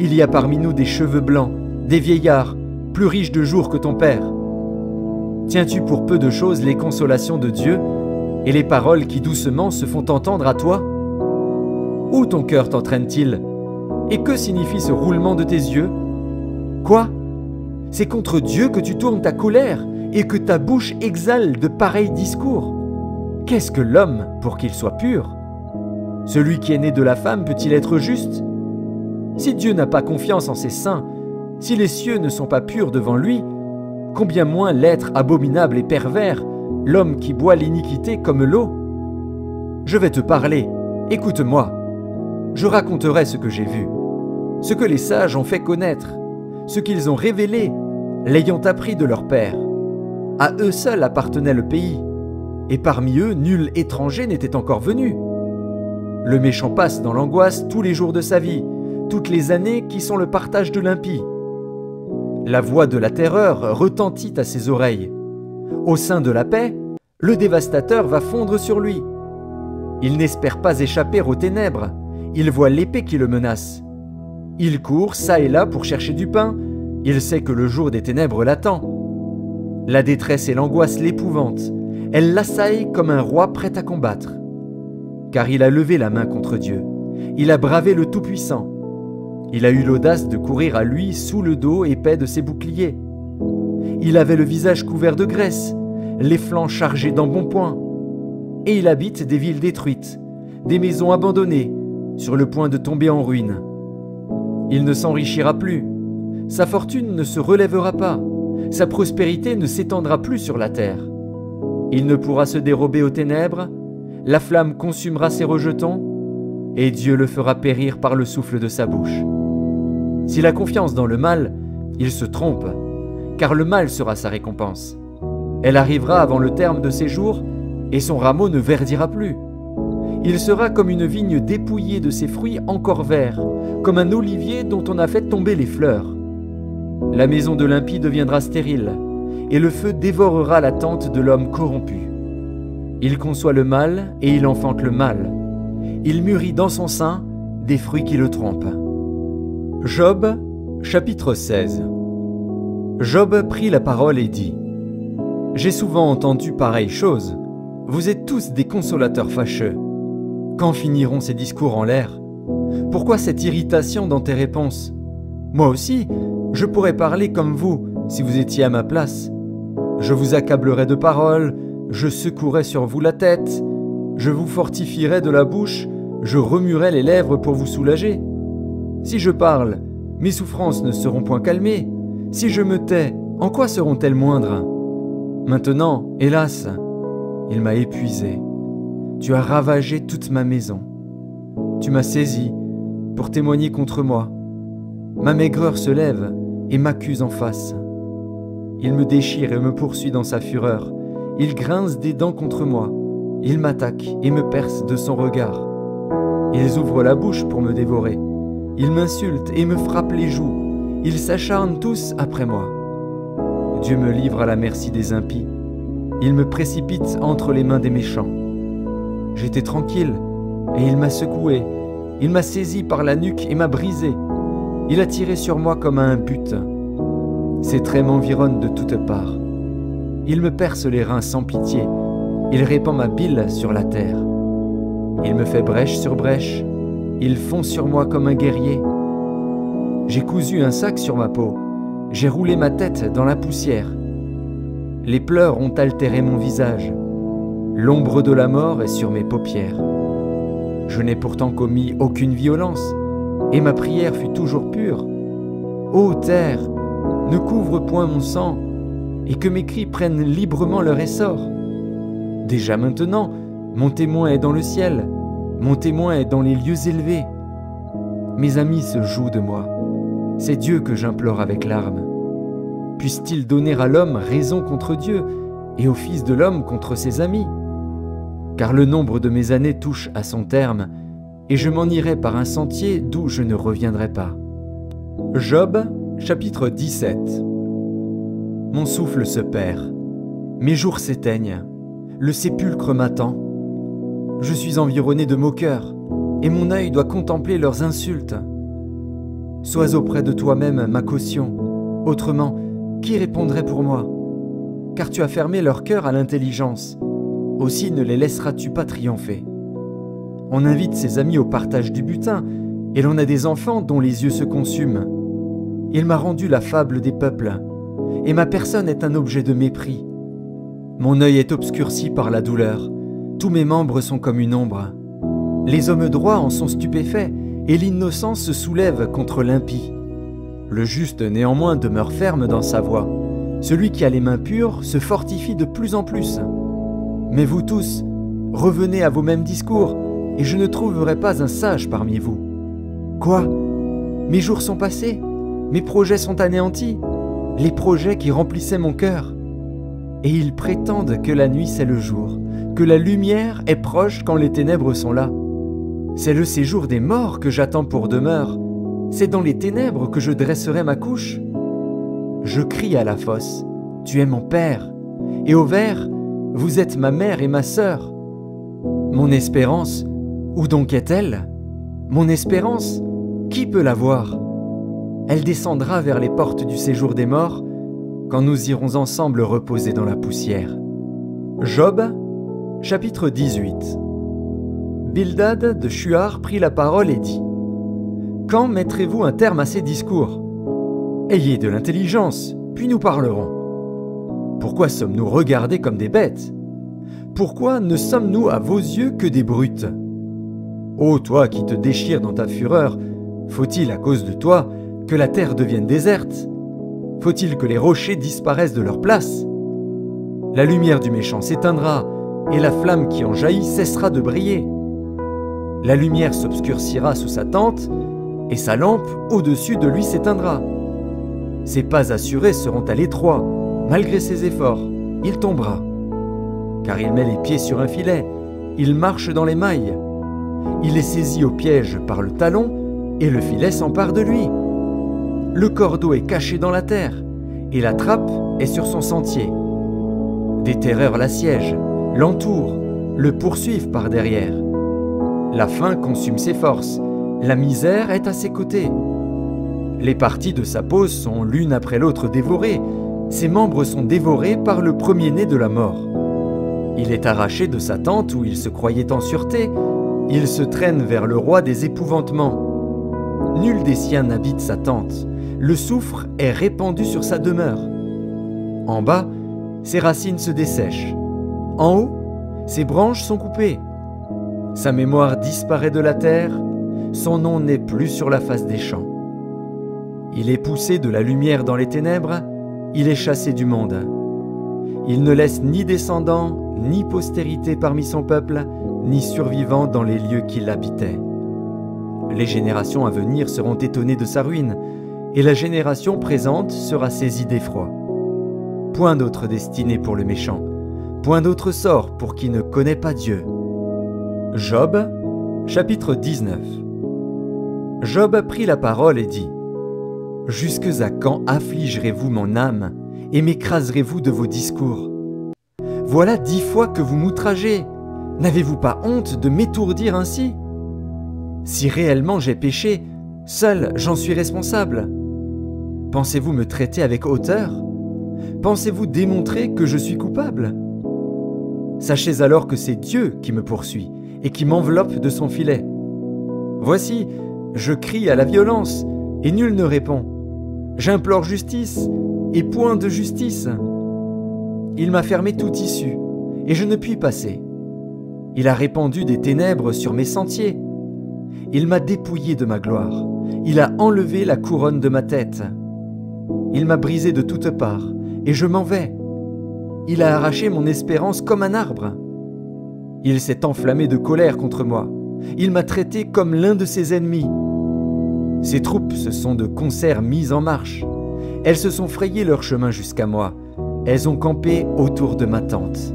Il y a parmi nous des cheveux blancs, des vieillards, plus riches de jours que ton père. Tiens-tu pour peu de choses les consolations de Dieu et les paroles qui doucement se font entendre à toi ? Où ton cœur t'entraîne-t-il ? Et que signifie ce roulement de tes yeux ? Quoi ? C'est contre Dieu que tu tournes ta colère et que ta bouche exhale de pareils discours. Qu'est-ce que l'homme pour qu'il soit pur ? Celui qui est né de la femme peut-il être juste ? Si Dieu n'a pas confiance en ses saints, si les cieux ne sont pas purs devant lui, combien moins l'être abominable et pervers, l'homme qui boit l'iniquité comme l'eau ? Je vais te parler, écoute-moi. Je raconterai ce que j'ai vu, ce que les sages ont fait connaître, ce qu'ils ont révélé, l'ayant appris de leur père. À eux seuls appartenait le pays, et parmi eux nul étranger n'était encore venu. Le méchant passe dans l'angoisse tous les jours de sa vie, toutes les années qui sont le partage de l'impie. La voix de la terreur retentit à ses oreilles. Au sein de la paix, le dévastateur va fondre sur lui. Il n'espère pas échapper aux ténèbres, il voit l'épée qui le menace. Il court çà et là pour chercher du pain, il sait que le jour des ténèbres l'attend. La détresse et l'angoisse l'épouvantent, elles l'assaillent comme un roi prêt à combattre. Car il a levé la main contre Dieu, il a bravé le Tout-Puissant. Il a eu l'audace de courir à lui sous le dos épais de ses boucliers. Il avait le visage couvert de graisse, les flancs chargés d'embonpoint. Et il habite des villes détruites, des maisons abandonnées, sur le point de tomber en ruine. Il ne s'enrichira plus, sa fortune ne se relèvera pas, sa prospérité ne s'étendra plus sur la terre. Il ne pourra se dérober aux ténèbres, la flamme consumera ses rejetons, et Dieu le fera périr par le souffle de sa bouche. S'il a confiance dans le mal, il se trompe, car le mal sera sa récompense. Elle arrivera avant le terme de ses jours, et son rameau ne verdira plus. Il sera comme une vigne dépouillée de ses fruits encore verts, comme un olivier dont on a fait tomber les fleurs. La maison de l'impie deviendra stérile, et le feu dévorera la tente de l'homme corrompu. Il conçoit le mal, et il enfante le mal. Il mûrit dans son sein des fruits qui le trompent. Job, chapitre 16. Job prit la parole et dit : J'ai souvent entendu pareille chose. Vous êtes tous des consolateurs fâcheux. Quand finiront ces discours en l'air ? Pourquoi cette irritation dans tes réponses ? Moi aussi, je pourrais parler comme vous si vous étiez à ma place. Je vous accablerais de paroles, je secouerais sur vous la tête, je vous fortifierais de la bouche, je remuerais les lèvres pour vous soulager. Si je parle, mes souffrances ne seront point calmées. Si je me tais, en quoi seront-elles moindres ? Maintenant, hélas, il m'a épuisé. Tu as ravagé toute ma maison. Tu m'as saisi pour témoigner contre moi. Ma maigreur se lève et m'accuse en face. Il me déchire et me poursuit dans sa fureur. Il grince des dents contre moi. Il m'attaque et me perce de son regard. Ils ouvrent la bouche pour me dévorer. Ils m'insultent et me frappent les joues. Ils s'acharnent tous après moi. Dieu me livre à la merci des impies. Il me précipite entre les mains des méchants. J'étais tranquille, et il m'a secoué. Il m'a saisi par la nuque et m'a brisé. Il a tiré sur moi comme à un but. Ses traits m'environnent de toutes parts. Il me perce les reins sans pitié. Il répand ma bile sur la terre. Il me fait brèche sur brèche. Il fond sur moi comme un guerrier. J'ai cousu un sac sur ma peau. J'ai roulé ma tête dans la poussière. Les pleurs ont altéré mon visage. L'ombre de la mort est sur mes paupières. Je n'ai pourtant commis aucune violence, et ma prière fut toujours pure. Ô terre, ne couvre point mon sang, et que mes cris prennent librement leur essor. Déjà maintenant, mon témoin est dans le ciel, mon témoin est dans les lieux élevés. Mes amis se jouent de moi. C'est Dieu que j'implore avec larmes. Puisse-t-il donner à l'homme raison contre Dieu, et au Fils de l'homme contre ses amis? Car le nombre de mes années touche à son terme, et je m'en irai par un sentier d'où je ne reviendrai pas. Job, chapitre 17. Mon souffle se perd, mes jours s'éteignent, le sépulcre m'attend. Je suis environné de moqueurs, et mon œil doit contempler leurs insultes. Sois auprès de toi-même ma caution, autrement, qui répondrait pour moi? Car tu as fermé leur cœur à l'intelligence. Aussi ne les laisseras-tu pas triompher. On invite ses amis au partage du butin, et l'on a des enfants dont les yeux se consument. Il m'a rendu la fable des peuples, et ma personne est un objet de mépris. Mon œil est obscurci par la douleur, tous mes membres sont comme une ombre. Les hommes droits en sont stupéfaits, et l'innocence se soulève contre l'impie. Le juste néanmoins demeure ferme dans sa voie. Celui qui a les mains pures se fortifie de plus en plus. Mais vous tous, revenez à vos mêmes discours, et je ne trouverai pas un sage parmi vous. Quoi? Mes jours sont passés, mes projets sont anéantis, les projets qui remplissaient mon cœur. Et ils prétendent que la nuit c'est le jour, que la lumière est proche quand les ténèbres sont là. C'est le séjour des morts que j'attends pour demeure, c'est dans les ténèbres que je dresserai ma couche. Je crie à la fosse, tu es mon père, et au ver, vous êtes ma mère et ma sœur. Mon espérance, où donc est-elle? Mon espérance, qui peut la voir? Elle descendra vers les portes du séjour des morts, quand nous irons ensemble reposer dans la poussière. Job, chapitre 18. Bildad de Shuar prit la parole et dit: Quand mettrez-vous un terme à ces discours? Ayez de l'intelligence, puis nous parlerons. Pourquoi sommes-nous regardés comme des bêtes? Pourquoi ne sommes-nous à vos yeux que des brutes? Ô toi qui te déchires dans ta fureur, faut-il à cause de toi que la terre devienne déserte? Faut-il que les rochers disparaissent de leur place? La lumière du méchant s'éteindra, et la flamme qui en jaillit cessera de briller. La lumière s'obscurcira sous sa tente, et sa lampe au-dessus de lui s'éteindra. Ses pas assurés seront à l'étroit, malgré ses efforts, il tombera. Car il met les pieds sur un filet, il marche dans les mailles. Il est saisi au piège par le talon, et le filet s'empare de lui. Le cordeau est caché dans la terre, et la trappe est sur son sentier. Des terreurs l'assiègent, l'entourent, le poursuivent par derrière. La faim consume ses forces, la misère est à ses côtés. Les parties de sa peau sont l'une après l'autre dévorées, ses membres sont dévorés par le premier-né de la mort. Il est arraché de sa tente où il se croyait en sûreté, il se traîne vers le roi des épouvantements. Nul des siens n'habite sa tente, le soufre est répandu sur sa demeure. En bas, ses racines se dessèchent. En haut, ses branches sont coupées. Sa mémoire disparaît de la terre, son nom n'est plus sur la face des champs. Il est poussé de la lumière dans les ténèbres, il est chassé du monde. Il ne laisse ni descendants, ni postérité parmi son peuple, ni survivants dans les lieux qu'il habitait. Les générations à venir seront étonnées de sa ruine, et la génération présente sera saisie d'effroi. Point d'autre destinée pour le méchant, point d'autre sort pour qui ne connaît pas Dieu. Job, chapitre 19. Job prit la parole et dit: Jusque à quand affligerez-vous mon âme et m'écraserez-vous de vos discours? Voilà 10 fois que vous m'outragez. N'avez-vous pas honte de m'étourdir ainsi? Si réellement j'ai péché, seul j'en suis responsable. Pensez-vous me traiter avec hauteur? Pensez-vous démontrer que je suis coupable? Sachez alors que c'est Dieu qui me poursuit et qui m'enveloppe de son filet. Voici, je crie à la violence, et nul ne répond. J'implore justice, et point de justice. Il m'a fermé toute issue, et je ne puis passer. Il a répandu des ténèbres sur mes sentiers. Il m'a dépouillé de ma gloire. Il a enlevé la couronne de ma tête. Il m'a brisé de toutes parts, et je m'en vais. Il a arraché mon espérance comme un arbre. Il s'est enflammé de colère contre moi. Il m'a traité comme l'un de ses ennemis. Ses troupes se sont de concert mises en marche. Elles se sont frayées leur chemin jusqu'à moi. Elles ont campé autour de ma tente.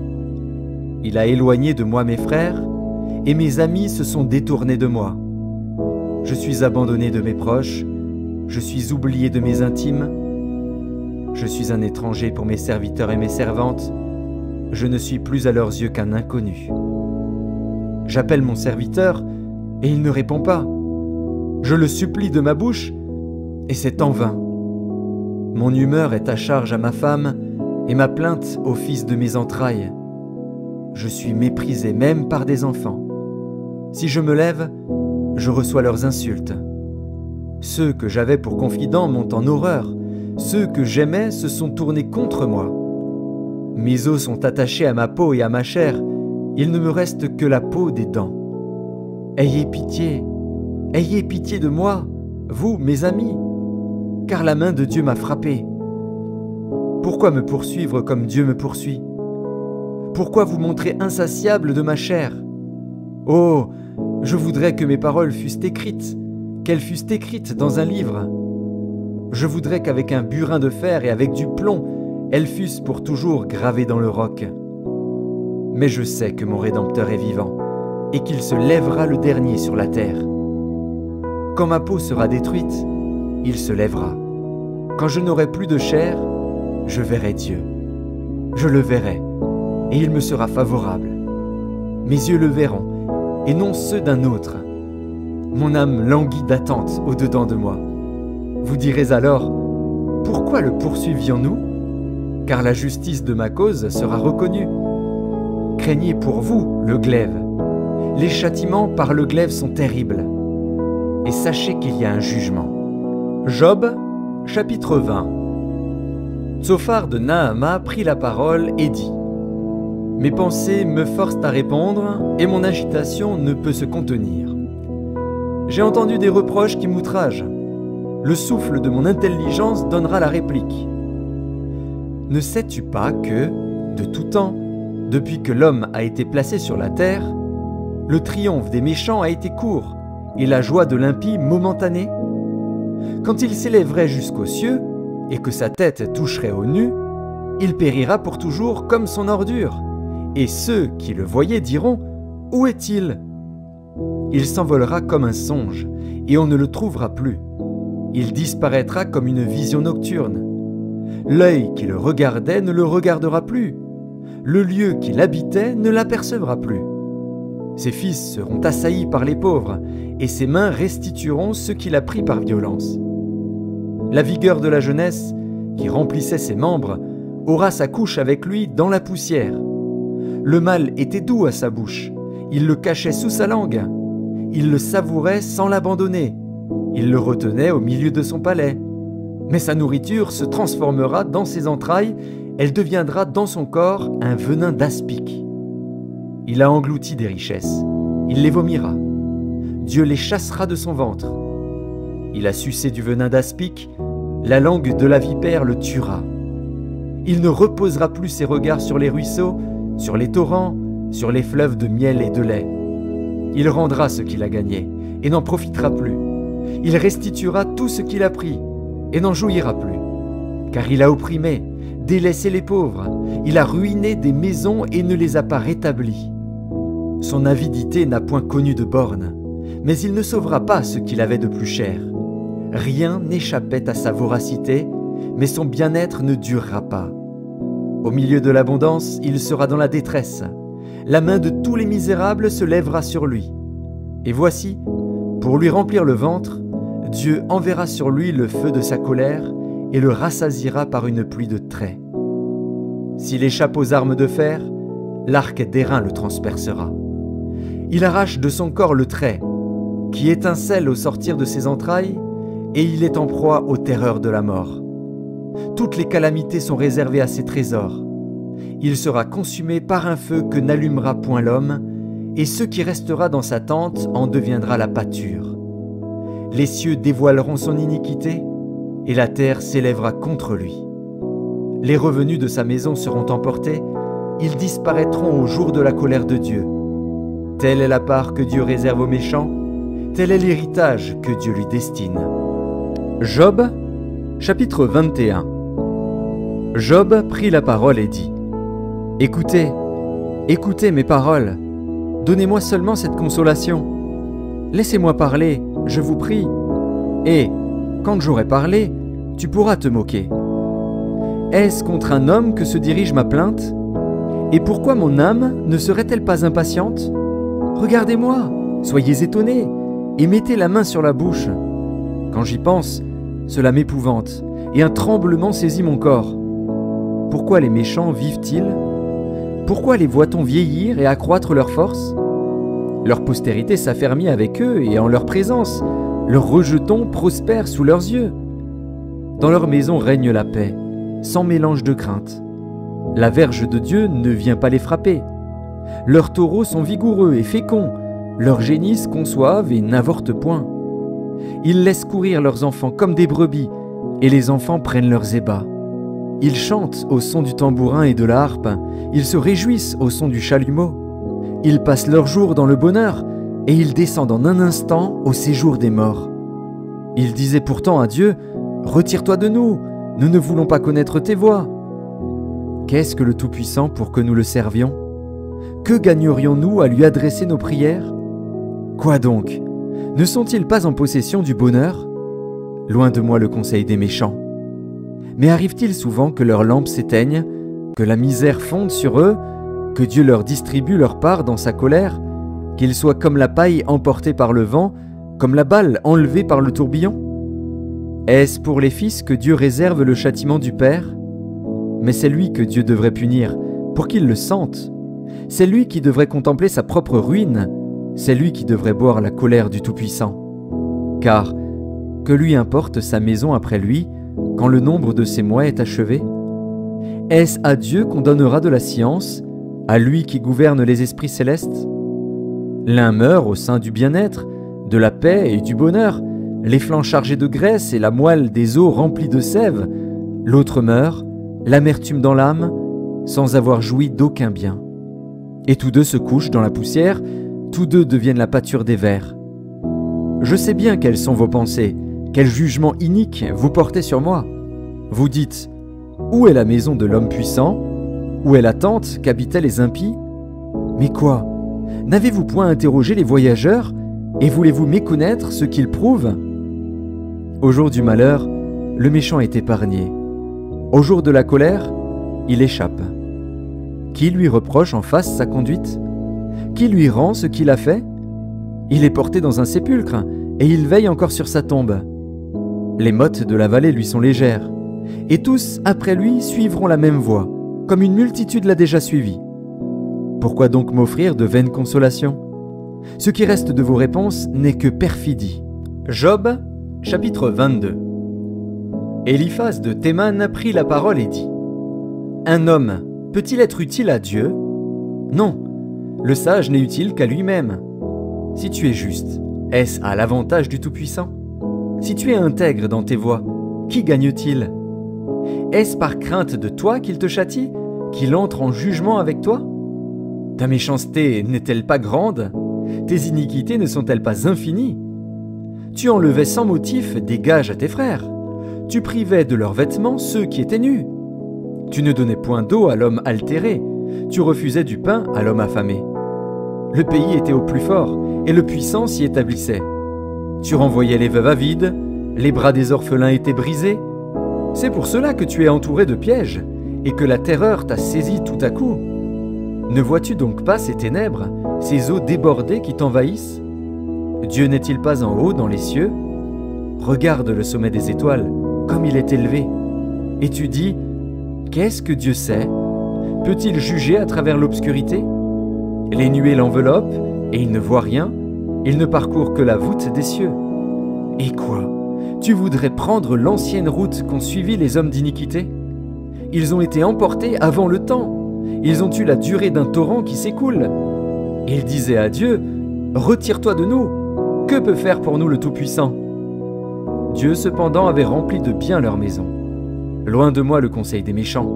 Il a éloigné de moi mes frères, et mes amis se sont détournés de moi. Je suis abandonné de mes proches, je suis oublié de mes intimes. Je suis un étranger pour mes serviteurs et mes servantes. Je ne suis plus à leurs yeux qu'un inconnu. J'appelle mon serviteur, et il ne répond pas. Je le supplie de ma bouche, et c'est en vain. Mon humeur est à charge à ma femme, et ma plainte au fils de mes entrailles. Je suis méprisé même par des enfants. Si je me lève, je reçois leurs insultes. Ceux que j'avais pour confidents m'ont en horreur. Ceux que j'aimais se sont tournés contre moi. Mes os sont attachés à ma peau et à ma chair. Il ne me reste que la peau des dents. Ayez pitié de moi, vous, mes amis, car la main de Dieu m'a frappé. Pourquoi me poursuivre comme Dieu me poursuit? Pourquoi vous montrer insatiable de ma chair? Oh, je voudrais que mes paroles fussent écrites, qu'elles fussent écrites dans un livre. Je voudrais qu'avec un burin de fer et avec du plomb, elles fussent pour toujours gravées dans le roc. Mais je sais que mon Rédempteur est vivant, et qu'il se lèvera le dernier sur la terre. Quand ma peau sera détruite, il se lèvera. Quand je n'aurai plus de chair, je verrai Dieu. Je le verrai, et il me sera favorable. Mes yeux le verront, et non ceux d'un autre. Mon âme languit d'attente au-dedans de moi. Vous direz alors, pourquoi le poursuivions-nous? Car la justice de ma cause sera reconnue. Craignez pour vous le glaive. Les châtiments par le glaive sont terribles. Et sachez qu'il y a un jugement. Job, chapitre 20. Tsophar de Naama prit la parole et dit: Mes pensées me forcent à répondre, et mon agitation ne peut se contenir. J'ai entendu des reproches qui m'outragent. Le souffle de mon intelligence donnera la réplique. Ne sais-tu pas que, de tout temps, depuis que l'homme a été placé sur la terre, le triomphe des méchants a été court, et la joie de l'impie momentanée? Quand il s'élèverait jusqu'aux cieux, et que sa tête toucherait aux nues, il périra pour toujours comme son ordure, et ceux qui le voyaient diront: Où est-il? Il s'envolera comme un songe, et on ne le trouvera plus. Il disparaîtra comme une vision nocturne. L'œil qui le regardait ne le regardera plus. Le lieu qu'il habitait ne l'apercevra plus. Ses fils seront assaillis par les pauvres, et ses mains restitueront ce qu'il a pris par violence. La vigueur de la jeunesse, qui remplissait ses membres, aura sa couche avec lui dans la poussière. Le mal était doux à sa bouche, il le cachait sous sa langue. Il le savourait sans l'abandonner. Il le retenait au milieu de son palais. Mais sa nourriture se transformera dans ses entrailles, elle deviendra dans son corps un venin d'aspic. Il a englouti des richesses, il les vomira. Dieu les chassera de son ventre. Il a sucé du venin d'aspic, la langue de la vipère le tuera. Il ne reposera plus ses regards sur les ruisseaux, sur les torrents, sur les fleuves de miel et de lait. Il rendra ce qu'il a gagné, et n'en profitera plus. Il restituera tout ce qu'il a pris, et n'en jouira plus. Car il a opprimé, délaissé les pauvres, il a ruiné des maisons et ne les a pas rétablies. Son avidité n'a point connu de borne, mais il ne sauvera pas ce qu'il avait de plus cher. Rien n'échappait à sa voracité, mais son bien-être ne durera pas. Au milieu de l'abondance, il sera dans la détresse. la main de tous les misérables se lèvera sur lui. Et voici, pour lui remplir le ventre, Dieu enverra sur lui le feu de sa colère et le rassasiera par une pluie de traits. S'il échappe aux armes de fer, l'arc d'airain le transpercera. Il arrache de son corps le trait, qui étincelle au sortir de ses entrailles, et il est en proie aux terreurs de la mort. Toutes les calamités sont réservées à ses trésors. Il sera consumé par un feu que n'allumera point l'homme, et ce qui restera dans sa tente en deviendra la pâture. Les cieux dévoileront son iniquité, et la terre s'élèvera contre lui. Les revenus de sa maison seront emportés, ils disparaîtront au jour de la colère de Dieu. Telle est la part que Dieu réserve aux méchants, tel est l'héritage que Dieu lui destine. Job, chapitre 21. Job prit la parole et dit : « Écoutez, écoutez mes paroles, donnez-moi seulement cette consolation. Laissez-moi parler, je vous prie, et, quand j'aurai parlé, tu pourras te moquer. Est-ce contre un homme que se dirige ma plainte ? Et pourquoi mon âme ne serait-elle pas impatiente ? Regardez-moi, soyez étonnés, et mettez la main sur la bouche. Quand j'y pense, cela m'épouvante, et un tremblement saisit mon corps. Pourquoi les méchants vivent-ils ? Pourquoi les voit-on vieillir et accroître leur force ? Leur postérité s'affermit avec eux, et en leur présence, leurs rejetons prospèrent sous leurs yeux. Dans leur maison règne la paix, sans mélange de crainte. La verge de Dieu ne vient pas les frapper. Leurs taureaux sont vigoureux et féconds, leurs génisses conçoivent et n'avortent point. Ils laissent courir leurs enfants comme des brebis, et les enfants prennent leurs ébats. Ils chantent au son du tambourin et de la harpe, ils se réjouissent au son du chalumeau. Ils passent leurs jours dans le bonheur, et ils descendent en un instant au séjour des morts. Ils disaient pourtant à Dieu : « Retire-toi de nous, nous ne voulons pas connaître tes voies. » Qu'est-ce que le Tout-Puissant pour que nous le servions ? Que gagnerions-nous à lui adresser nos prières ? Quoi donc ? Ne sont-ils pas en possession du bonheur ? Loin de moi le conseil des méchants. Mais arrive-t-il souvent que leurs lampes s'éteignent, que la misère fonde sur eux, que Dieu leur distribue leur part dans sa colère, qu'ils soient comme la paille emportée par le vent, comme la balle enlevée par le tourbillon ? Est-ce pour les fils que Dieu réserve le châtiment du Père ? Mais c'est lui que Dieu devrait punir, pour qu'il le sente. C'est lui qui devrait contempler sa propre ruine, c'est lui qui devrait boire la colère du Tout-Puissant. Car, que lui importe sa maison après lui, quand le nombre de ses mois est achevé ? Est-ce à Dieu qu'on donnera de la science, à lui qui gouverne les esprits célestes ? L'un meurt au sein du bien-être, de la paix et du bonheur, les flancs chargés de graisse et la moelle des os remplis de sève. L'autre meurt, l'amertume dans l'âme, sans avoir joui d'aucun bien. Et tous deux se couchent dans la poussière, tous deux deviennent la pâture des vers. Je sais bien quelles sont vos pensées, quel jugement inique vous portez sur moi. Vous dites : où est la maison de l'homme puissant ? Où est la tente qu'habitaient les impies ? Mais quoi ? N'avez-vous point interrogé les voyageurs, et voulez-vous méconnaître ce qu'ils prouvent ? Au jour du malheur, le méchant est épargné. Au jour de la colère, il échappe. Qui lui reproche en face sa conduite ? Qui lui rend ce qu'il a fait ? Il est porté dans un sépulcre, et il veille encore sur sa tombe. Les mottes de la vallée lui sont légères, et tous, après lui, suivront la même voie, comme une multitude l'a déjà suivi. Pourquoi donc m'offrir de vaines consolations ? Ce qui reste de vos réponses n'est que perfidie. Job, chapitre 22. Éliphaz de Théman prit la parole et dit : Un homme peut-il être utile à Dieu ? Non, le sage n'est utile qu'à lui-même. Si tu es juste, est-ce à l'avantage du Tout-Puissant ? Si tu es intègre dans tes voies, qui gagne-t-il ? Est-ce par crainte de toi qu'il te châtie, qu'il entre en jugement avec toi ? Ta méchanceté n'est-elle pas grande ? Tes iniquités ne sont-elles pas infinies ? Tu enlevais sans motif des gages à tes frères. Tu privais de leurs vêtements ceux qui étaient nus. Tu ne donnais point d'eau à l'homme altéré. Tu refusais du pain à l'homme affamé. Le pays était au plus fort, et le puissant s'y établissait. Tu renvoyais les veuves avides, les bras des orphelins étaient brisés. C'est pour cela que tu es entouré de pièges, et que la terreur t'a saisi tout à coup. Ne vois-tu donc pas ces ténèbres, ces eaux débordées qui t'envahissent? Dieu n'est-il pas en haut dans les cieux? Regarde le sommet des étoiles, comme il est élevé. Et tu dis, qu'est-ce que Dieu sait? Peut-il juger à travers l'obscurité? Les nuées l'enveloppent, et il ne voit rien, il ne parcourt que la voûte des cieux. Et quoi? Tu voudrais prendre l'ancienne route qu'ont suivie les hommes d'iniquité? Ils ont été emportés avant le temps. Ils ont eu la durée d'un torrent qui s'écoule. Ils disaient à Dieu, « Retire-toi de nous. Que peut faire pour nous le Tout-Puissant » Dieu cependant avait rempli de bien leur maison. Loin de moi le conseil des méchants.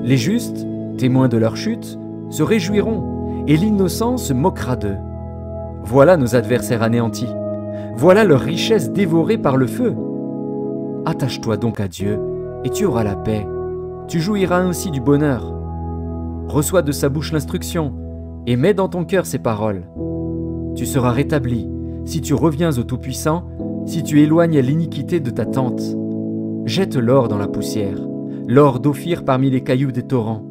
Les justes, témoins de leur chute, se réjouiront, et l'innocent se moquera d'eux. Voilà nos adversaires anéantis. Voilà leur richesse dévorée par le feu. Attache-toi donc à Dieu, et tu auras la paix. Tu jouiras ainsi du bonheur. Reçois de sa bouche l'instruction, et mets dans ton cœur ses paroles. Tu seras rétabli, si tu reviens au Tout-Puissant, si tu éloignes l'iniquité de ta tente. Jette l'or dans la poussière, l'or d'Ophir parmi les cailloux des torrents.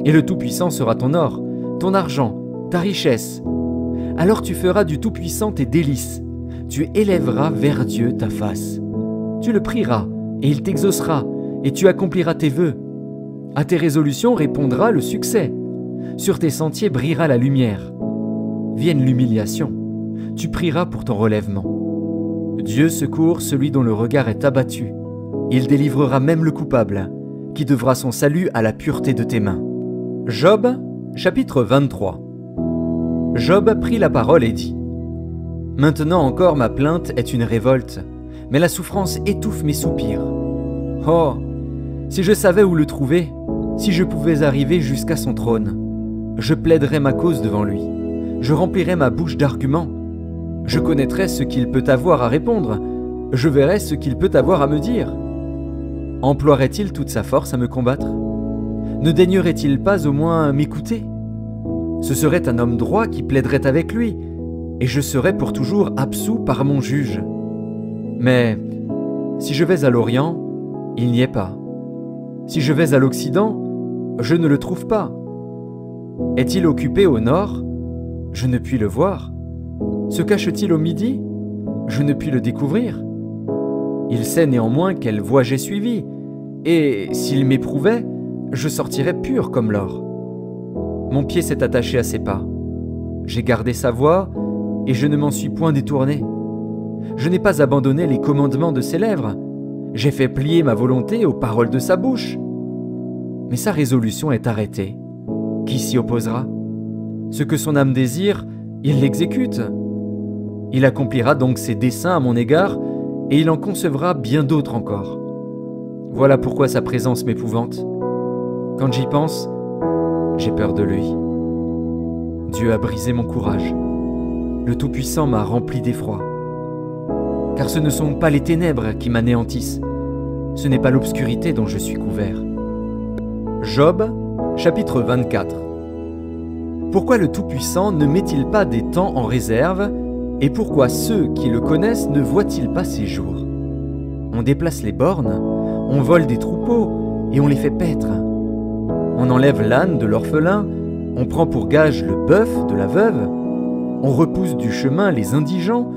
Et le Tout-Puissant sera ton or, ton argent, ta richesse. Alors tu feras du Tout-Puissant tes délices. Tu élèveras vers Dieu ta face. Tu le prieras, et il t'exaucera, et tu accompliras tes vœux. À tes résolutions répondra le succès. Sur tes sentiers brillera la lumière. Vienne l'humiliation. Tu prieras pour ton relèvement. Dieu secourt celui dont le regard est abattu. Il délivrera même le coupable, qui devra son salut à la pureté de tes mains. Job, chapitre 23. Job prit la parole et dit : Maintenant encore ma plainte est une révolte, mais la souffrance étouffe mes soupirs. Oh, si je savais où le trouver, si je pouvais arriver jusqu'à son trône, je plaiderais ma cause devant lui, je remplirais ma bouche d'arguments, je connaîtrais ce qu'il peut avoir à répondre, je verrais ce qu'il peut avoir à me dire. Emploierait-il toute sa force à me combattre? Ne daignerait-il pas au moins m'écouter? Ce serait un homme droit qui plaiderait avec lui, et je serais pour toujours absous par mon juge. Mais si je vais à l'Orient, il n'y est pas. Si je vais à l'Occident, je ne le trouve pas. Est-il occupé au nord? Je ne puis le voir. Se cache-t-il au midi? Je ne puis le découvrir. Il sait néanmoins quelle voie j'ai suivie, et s'il m'éprouvait, je sortirais pur comme l'or. Mon pied s'est attaché à ses pas. J'ai gardé sa voie, et je ne m'en suis point détourné. Je n'ai pas abandonné les commandements de ses lèvres. J'ai fait plier ma volonté aux paroles de sa bouche. Mais sa résolution est arrêtée. Qui s'y opposera? Ce que son âme désire, il l'exécute. Il accomplira donc ses desseins à mon égard, et il en concevra bien d'autres encore. Voilà pourquoi sa présence m'épouvante. Quand j'y pense, j'ai peur de lui. Dieu a brisé mon courage. Le Tout-Puissant m'a rempli d'effroi. Car ce ne sont pas les ténèbres qui m'anéantissent, ce n'est pas l'obscurité dont je suis couvert. Job, chapitre 24. Pourquoi le Tout-Puissant ne met-il pas des temps en réserve, et pourquoi ceux qui le connaissent ne voient-ils pas ses jours? On déplace les bornes, on vole des troupeaux, et on les fait paître. On enlève l'âne de l'orphelin, on prend pour gage le bœuf de la veuve, on repousse du chemin les indigents,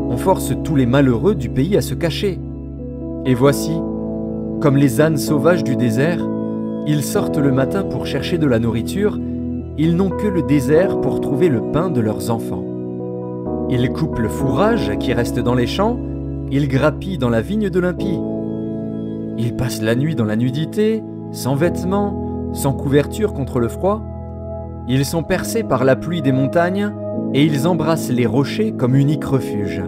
on force tous les malheureux du pays à se cacher. Et voici, comme les ânes sauvages du désert, ils sortent le matin pour chercher de la nourriture, ils n'ont que le désert pour trouver le pain de leurs enfants. Ils coupent le fourrage qui reste dans les champs, ils grappillent dans la vigne de l'impie. Ils passent la nuit dans la nudité, sans vêtements, sans couverture contre le froid. Ils sont percés par la pluie des montagnes, et ils embrassent les rochers comme unique refuge.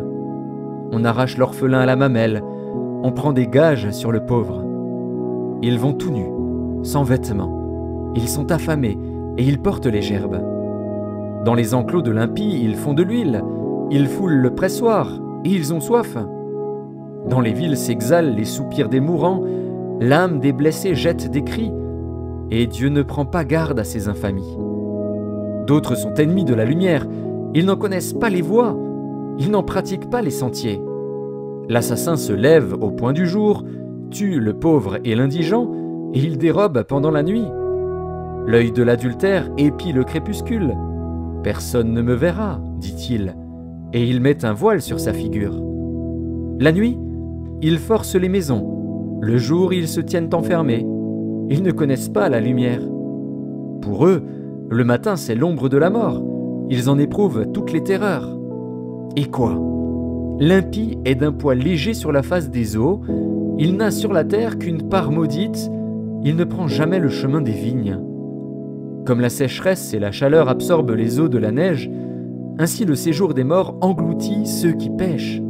On arrache l'orphelin à la mamelle, on prend des gages sur le pauvre. Ils vont tout nus, sans vêtements. Ils sont affamés, et ils portent les gerbes. Dans les enclos de l'impie, ils font de l'huile, ils foulent le pressoir, et ils ont soif. Dans les villes s'exhalent les soupirs des mourants, l'âme des blessés jette des cris, et Dieu ne prend pas garde à ces infamies. D'autres sont ennemis de la lumière, ils n'en connaissent pas les voies, ils n'en pratiquent pas les sentiers. L'assassin se lève au point du jour, tue le pauvre et l'indigent, et il dérobe pendant la nuit. L'œil de l'adultère épie le crépuscule. Personne ne me verra, dit-il, et il met un voile sur sa figure. La nuit, ils forcent les maisons. Le jour, ils se tiennent enfermés. Ils ne connaissent pas la lumière. Pour eux, le matin, c'est l'ombre de la mort. Ils en éprouvent toutes les terreurs. Et quoi? L'impie est d'un poids léger sur la face des eaux. Il n'a sur la terre qu'une part maudite. Il ne prend jamais le chemin des vignes. Comme la sécheresse et la chaleur absorbent les eaux de la neige, ainsi le séjour des morts engloutit ceux qui pêchent.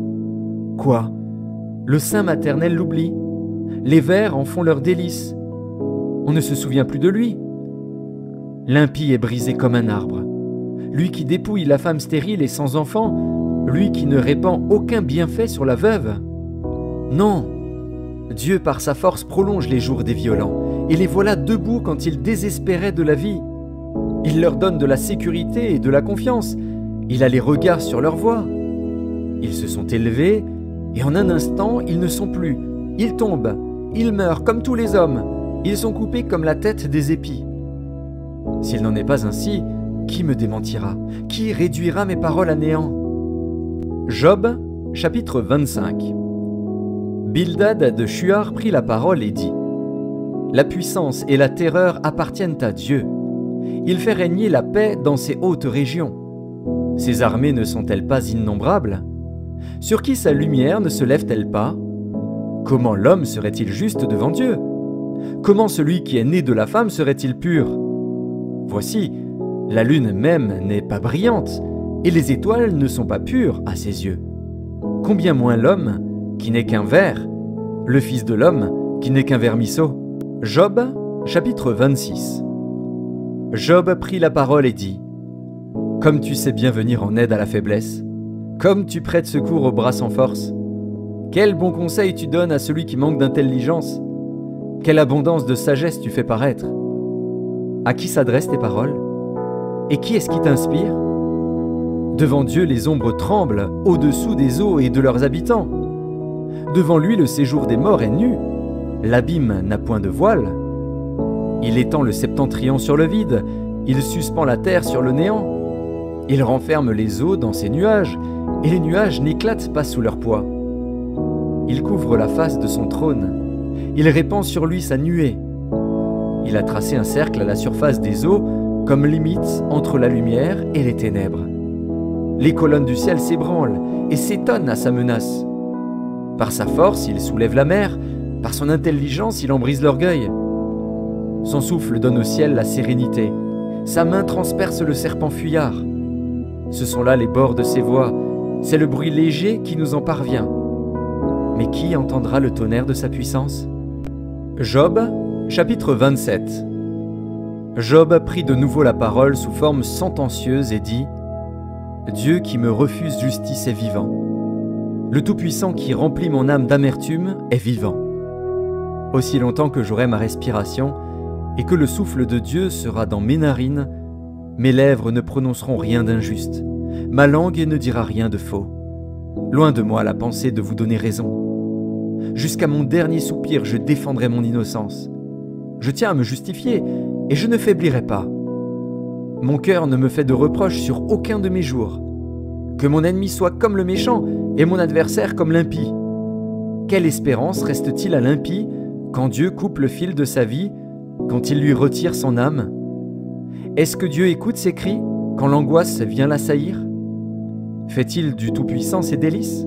Quoi? Le sein maternel l'oublie. Les vers en font leur délice. On ne se souvient plus de lui. L'impie est brisé comme un arbre. Lui qui dépouille la femme stérile et sans enfant, lui qui ne répand aucun bienfait sur la veuve. Non, Dieu par sa force prolonge les jours des violents, et les voilà debout quand ils désespéraient de la vie. Il leur donne de la sécurité et de la confiance. Il a les regards sur leur voie. Ils se sont élevés, et en un instant, ils ne sont plus. Ils tombent, ils meurent comme tous les hommes. Ils sont coupés comme la tête des épis. S'il n'en est pas ainsi, qui me démentira? Qui réduira mes paroles à néant? Job, chapitre 25. Bildad de Shuar prit la parole et dit: La puissance et la terreur appartiennent à Dieu. Il fait régner la paix dans ces hautes régions. Ses armées ne sont-elles pas innombrables? Sur qui sa lumière ne se lève-t-elle pas? Comment l'homme serait-il juste devant Dieu? Comment celui qui est né de la femme serait-il pur? Voici, la lune même n'est pas brillante, et les étoiles ne sont pas pures à ses yeux. Combien moins l'homme, qui n'est qu'un ver, le fils de l'homme, qui n'est qu'un vermisseau. Job, chapitre 26. Job prit la parole et dit: Comme tu sais bien venir en aide à la faiblesse, comme tu prêtes secours aux bras sans force, quel bon conseil tu donnes à celui qui manque d'intelligence, quelle abondance de sagesse tu fais paraître. À qui s'adressent tes paroles? Et qui est-ce qui t'inspire? Devant Dieu, les ombres tremblent au-dessous des eaux et de leurs habitants. Devant lui, le séjour des morts est nu. L'abîme n'a point de voile. Il étend le septentrion sur le vide. Il suspend la terre sur le néant. Il renferme les eaux dans ses nuages, et les nuages n'éclatent pas sous leur poids. Il couvre la face de son trône. Il répand sur lui sa nuée. Il a tracé un cercle à la surface des eaux, comme limite entre la lumière et les ténèbres. Les colonnes du ciel s'ébranlent et s'étonnent à sa menace. Par sa force, il soulève la mer, par son intelligence, il en brise l'orgueil. Son souffle donne au ciel la sérénité, sa main transperce le serpent fuyard. Ce sont là les bords de ses voies, c'est le bruit léger qui nous en parvient. Mais qui entendra le tonnerre de sa puissance? Job, chapitre 27. Job prit de nouveau la parole sous forme sentencieuse et dit: Dieu qui me refuse justice est vivant. Le Tout-Puissant qui remplit mon âme d'amertume est vivant. Aussi longtemps que j'aurai ma respiration et que le souffle de Dieu sera dans mes narines, mes lèvres ne prononceront rien d'injuste, ma langue ne dira rien de faux. Loin de moi la pensée de vous donner raison. Jusqu'à mon dernier soupir, je défendrai mon innocence. Je tiens à me justifier et je ne faiblirai pas. Mon cœur ne me fait de reproches sur aucun de mes jours. Que mon ennemi soit comme le méchant et mon adversaire comme l'impie. Quelle espérance reste-t-il à l'impie quand Dieu coupe le fil de sa vie, quand il lui retire son âme? Est-ce que Dieu écoute ses cris quand l'angoisse vient l'assaillir? Fait-il du Tout-Puissant ses délices?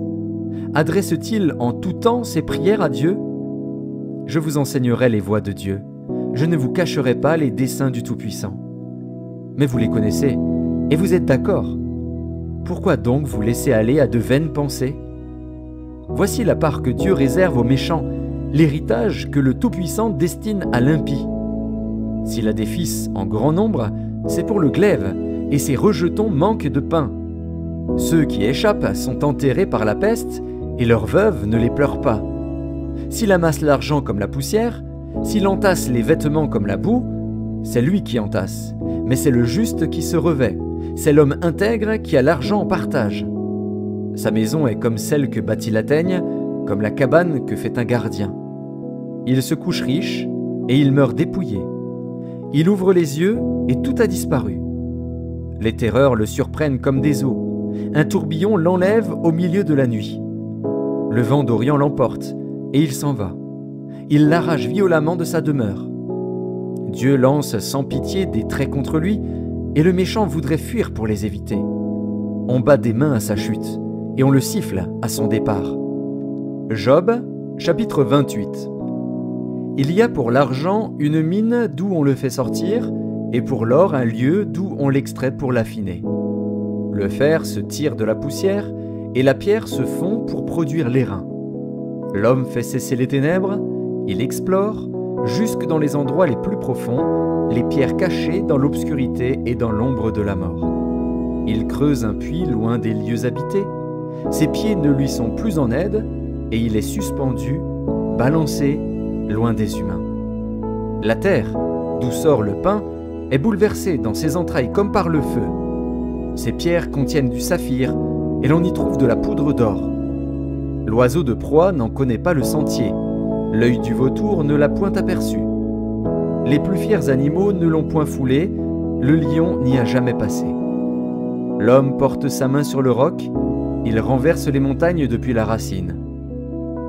Adresse-t-il en tout temps ses prières à Dieu? Je vous enseignerai les voies de Dieu. Je ne vous cacherai pas les desseins du Tout-Puissant. Mais vous les connaissez, et vous êtes d'accord. Pourquoi donc vous laissez aller à de vaines pensées? Voici la part que Dieu réserve aux méchants, l'héritage que le Tout-Puissant destine à l'impie. S'il a des fils en grand nombre, c'est pour le glaive, et ses rejetons manquent de pain. Ceux qui échappent sont enterrés par la peste, et leurs veuves ne les pleurent pas. S'il amasse l'argent comme la poussière, s'il entasse les vêtements comme la boue, c'est lui qui entasse, mais c'est le juste qui se revêt. C'est l'homme intègre qui a l'argent en partage. Sa maison est comme celle que bâtit la teigne, comme la cabane que fait un gardien. Il se couche riche et il meurt dépouillé. Il ouvre les yeux et tout a disparu. Les terreurs le surprennent comme des eaux. Un tourbillon l'enlève au milieu de la nuit. Le vent d'Orient l'emporte et il s'en va. Il l'arrache violemment de sa demeure. Dieu lance sans pitié des traits contre lui et le méchant voudrait fuir pour les éviter. On bat des mains à sa chute et on le siffle à son départ. Job, chapitre 28. Il y a pour l'argent une mine d'où on le fait sortir, et pour l'or un lieu d'où on l'extrait pour l'affiner. Le fer se tire de la poussière, et la pierre se fond pour produire l'airain. L'homme fait cesser les ténèbres, il explore, jusque dans les endroits les plus profonds, les pierres cachées dans l'obscurité et dans l'ombre de la mort. Il creuse un puits loin des lieux habités, ses pieds ne lui sont plus en aide, et il est suspendu, balancé, loin des humains. La terre, d'où sort le pain, est bouleversée dans ses entrailles comme par le feu. Ces pierres contiennent du saphir, et l'on y trouve de la poudre d'or. L'oiseau de proie n'en connaît pas le sentier, l'œil du vautour ne l'a point aperçu. Les plus fiers animaux ne l'ont point foulé, le lion n'y a jamais passé. L'homme porte sa main sur le roc, il renverse les montagnes depuis la racine.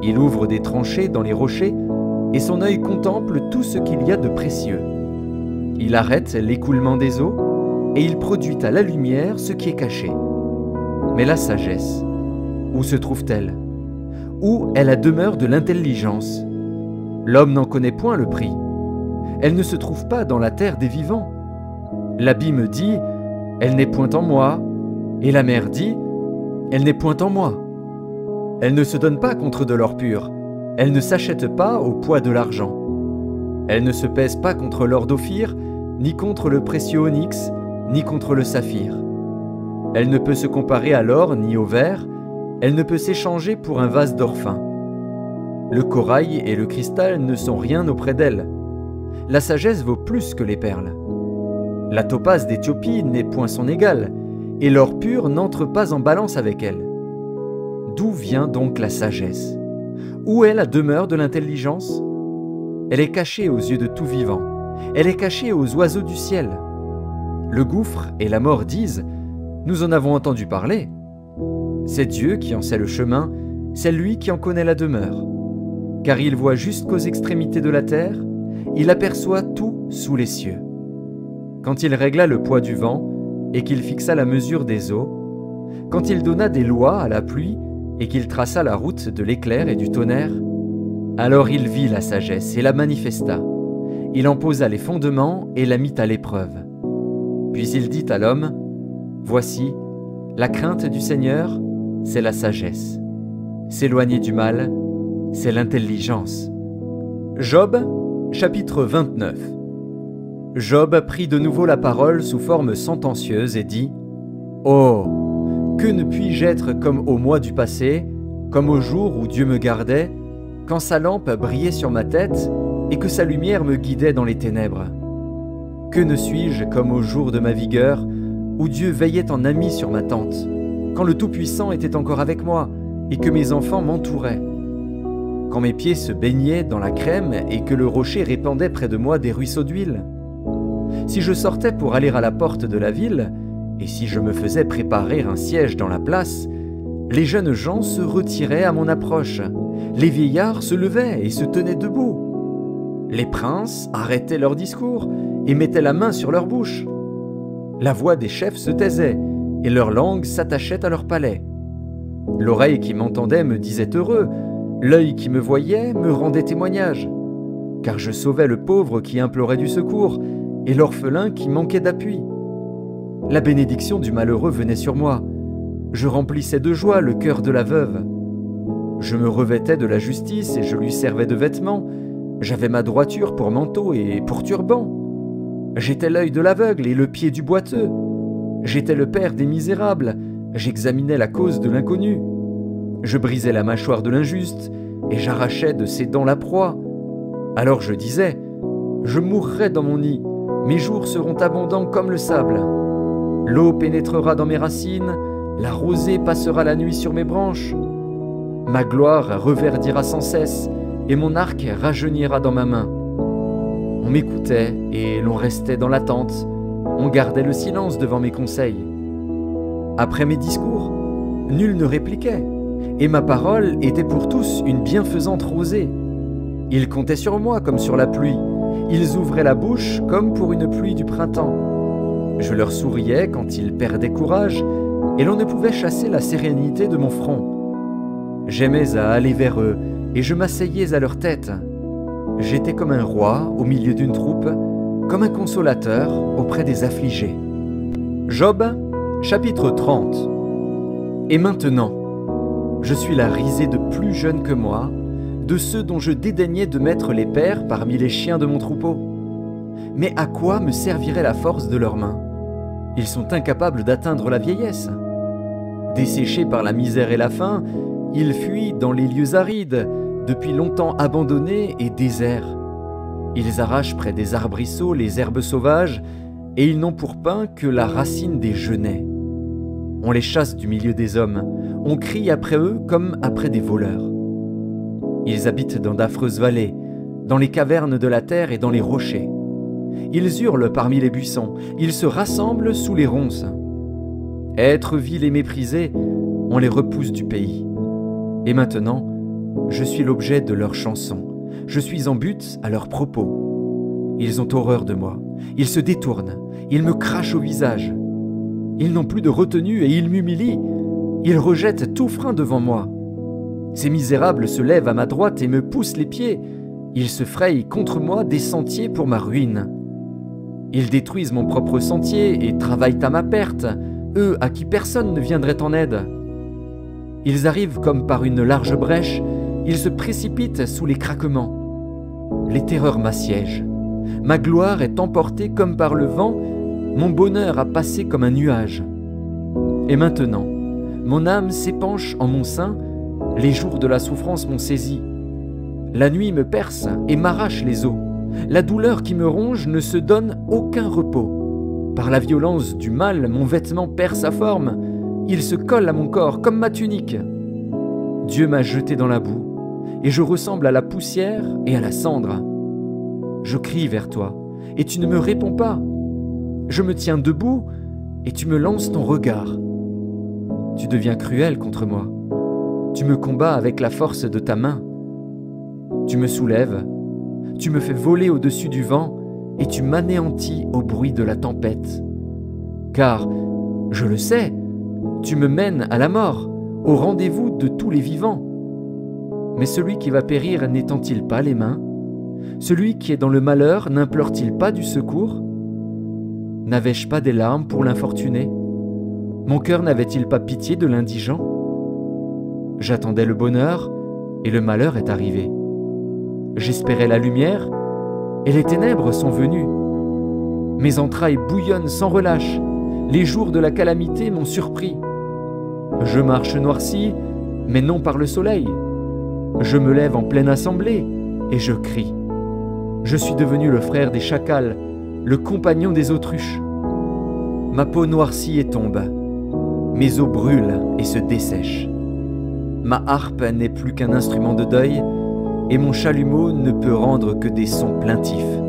Il ouvre des tranchées dans les rochers, et son œil contemple tout ce qu'il y a de précieux. Il arrête l'écoulement des eaux, et il produit à la lumière ce qui est caché. Mais la sagesse, où se trouve-t-elle? Où est la demeure de l'intelligence? L'homme n'en connaît point le prix. Elle ne se trouve pas dans la terre des vivants. L'abîme dit, elle n'est point en moi, et la mer dit, elle n'est point en moi. Elle ne se donne pas contre de l'or pur, elle ne s'achète pas au poids de l'argent. Elle ne se pèse pas contre l'or d'Ophir, ni contre le précieux onyx, ni contre le saphir. Elle ne peut se comparer à l'or ni au verre, elle ne peut s'échanger pour un vase d'or fin. Le corail et le cristal ne sont rien auprès d'elle. La sagesse vaut plus que les perles. La topaze d'Éthiopie n'est point son égale, et l'or pur n'entre pas en balance avec elle. D'où vient donc la sagesse? Où est la demeure de l'intelligence? Elle est cachée aux yeux de tout vivant, elle est cachée aux oiseaux du ciel. Le gouffre et la mort disent, nous en avons entendu parler. C'est Dieu qui en sait le chemin, c'est lui qui en connaît la demeure. Car il voit jusqu'aux extrémités de la terre, il aperçoit tout sous les cieux. Quand il régla le poids du vent, et qu'il fixa la mesure des eaux, quand il donna des lois à la pluie, et qu'il traça la route de l'éclair et du tonnerre, alors il vit la sagesse et la manifesta. Il en posa les fondements et la mit à l'épreuve. Puis il dit à l'homme, « Voici, la crainte du Seigneur, c'est la sagesse. S'éloigner du mal, c'est l'intelligence. » Job, chapitre 29. Job prit de nouveau la parole sous forme sentencieuse et dit, « Oh, que ne puis-je être comme au mois du passé, comme au jour où Dieu me gardait, quand sa lampe brillait sur ma tête et que sa lumière me guidait dans les ténèbres? Que ne suis-je comme au jour de ma vigueur, où Dieu veillait en ami sur ma tente, quand le Tout-Puissant était encore avec moi et que mes enfants m'entouraient? Quand mes pieds se baignaient dans la crème et que le rocher répandait près de moi des ruisseaux d'huile? Si je sortais pour aller à la porte de la ville, et si je me faisais préparer un siège dans la place, les jeunes gens se retiraient à mon approche, les vieillards se levaient et se tenaient debout. Les princes arrêtaient leur discours et mettaient la main sur leur bouche. La voix des chefs se taisait, et leur langue s'attachait à leur palais. L'oreille qui m'entendait me disait heureux, l'œil qui me voyait me rendait témoignage, car je sauvais le pauvre qui implorait du secours, et l'orphelin qui manquait d'appui. La bénédiction du malheureux venait sur moi. Je remplissais de joie le cœur de la veuve. Je me revêtais de la justice et je lui servais de vêtements. J'avais ma droiture pour manteau et pour turban. J'étais l'œil de l'aveugle et le pied du boiteux. J'étais le père des misérables. J'examinais la cause de l'inconnu. Je brisais la mâchoire de l'injuste et j'arrachais de ses dents la proie. Alors je disais, je mourrai dans mon nid. Mes jours seront abondants comme le sable. L'eau pénétrera dans mes racines, la rosée passera la nuit sur mes branches. Ma gloire reverdira sans cesse, et mon arc rajeunira dans ma main. On m'écoutait et l'on restait dans l'attente. On gardait le silence devant mes conseils. Après mes discours, nul ne répliquait, et ma parole était pour tous une bienfaisante rosée. Ils comptaient sur moi comme sur la pluie. Ils ouvraient la bouche comme pour une pluie du printemps. Je leur souriais quand ils perdaient courage, et l'on ne pouvait chasser la sérénité de mon front. J'aimais à aller vers eux, et je m'asseyais à leur tête. J'étais comme un roi au milieu d'une troupe, comme un consolateur auprès des affligés. Job, chapitre 30. Et maintenant, je suis la risée de plus jeunes que moi, de ceux dont je dédaignais de mettre les pères parmi les chiens de mon troupeau. Mais à quoi me servirait la force de leurs mains? Ils sont incapables d'atteindre la vieillesse. Desséchés par la misère et la faim, ils fuient dans les lieux arides, depuis longtemps abandonnés et déserts. Ils arrachent près des arbrisseaux les herbes sauvages, et ils n'ont pour pain que la racine des genêts. On les chasse du milieu des hommes, on crie après eux comme après des voleurs. Ils habitent dans d'affreuses vallées, dans les cavernes de la terre et dans les rochers. Ils hurlent parmi les buissons, ils se rassemblent sous les ronces. Êtres vils et méprisés, on les repousse du pays. Et maintenant, je suis l'objet de leurs chansons, je suis en butte à leurs propos. Ils ont horreur de moi, ils se détournent, ils me crachent au visage. Ils n'ont plus de retenue et ils m'humilient, ils rejettent tout frein devant moi. Ces misérables se lèvent à ma droite et me poussent les pieds. Ils se frayent contre moi des sentiers pour ma ruine. Ils détruisent mon propre sentier et travaillent à ma perte, eux à qui personne ne viendrait en aide. Ils arrivent comme par une large brèche, ils se précipitent sous les craquements. Les terreurs m'assiègent. Ma gloire est emportée comme par le vent, mon bonheur a passé comme un nuage. Et maintenant, mon âme s'épanche en mon sein, les jours de la souffrance m'ont saisi. La nuit me perce et m'arrache les os. La douleur qui me ronge ne se donne aucun repos. Par la violence du mal, mon vêtement perd sa forme. Il se colle à mon corps comme ma tunique. Dieu m'a jeté dans la boue, et je ressemble à la poussière et à la cendre. Je crie vers toi, et tu ne me réponds pas. Je me tiens debout, et tu me lances ton regard. Tu deviens cruel contre moi. Tu me combats avec la force de ta main. Tu me soulèves, tu me fais voler au-dessus du vent, et tu m'anéantis au bruit de la tempête. Car, je le sais, tu me mènes à la mort, au rendez-vous de tous les vivants. Mais celui qui va périr n'étend-il pas les mains? Celui qui est dans le malheur n'implore-t-il pas du secours? N'avais-je pas des larmes pour l'infortuné? Mon cœur n'avait-il pas pitié de l'indigent? J'attendais le bonheur, et le malheur est arrivé. J'espérais la lumière, et les ténèbres sont venues. Mes entrailles bouillonnent sans relâche, les jours de la calamité m'ont surpris. Je marche noirci, mais non par le soleil. Je me lève en pleine assemblée, et je crie. Je suis devenu le frère des chacals, le compagnon des autruches. Ma peau noircit et tombe, mes os brûlent et se dessèchent. Ma harpe n'est plus qu'un instrument de deuil, et mon chalumeau ne peut rendre que des sons plaintifs.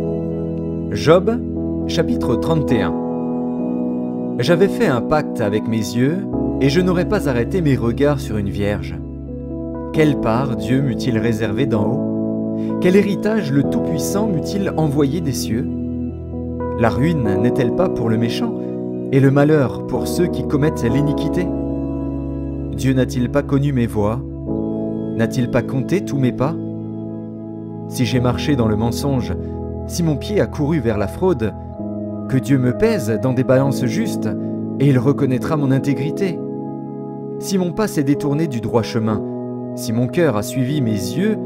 Job, chapitre 31. J'avais fait un pacte avec mes yeux, et je n'aurais pas arrêté mes regards sur une vierge. Quelle part Dieu m'eût-il réservé d'en haut? Quel héritage le Tout-Puissant m'eût-il envoyé des cieux? La ruine n'est-elle pas pour le méchant, et le malheur pour ceux qui commettent l'iniquité? Dieu n'a-t-il pas connu mes voies? N'a-t-il pas compté tous mes pas? Si j'ai marché dans le mensonge, si mon pied a couru vers la fraude, que Dieu me pèse dans des balances justes, et il reconnaîtra mon intégrité. Si mon pas s'est détourné du droit chemin, si mon cœur a suivi mes yeux,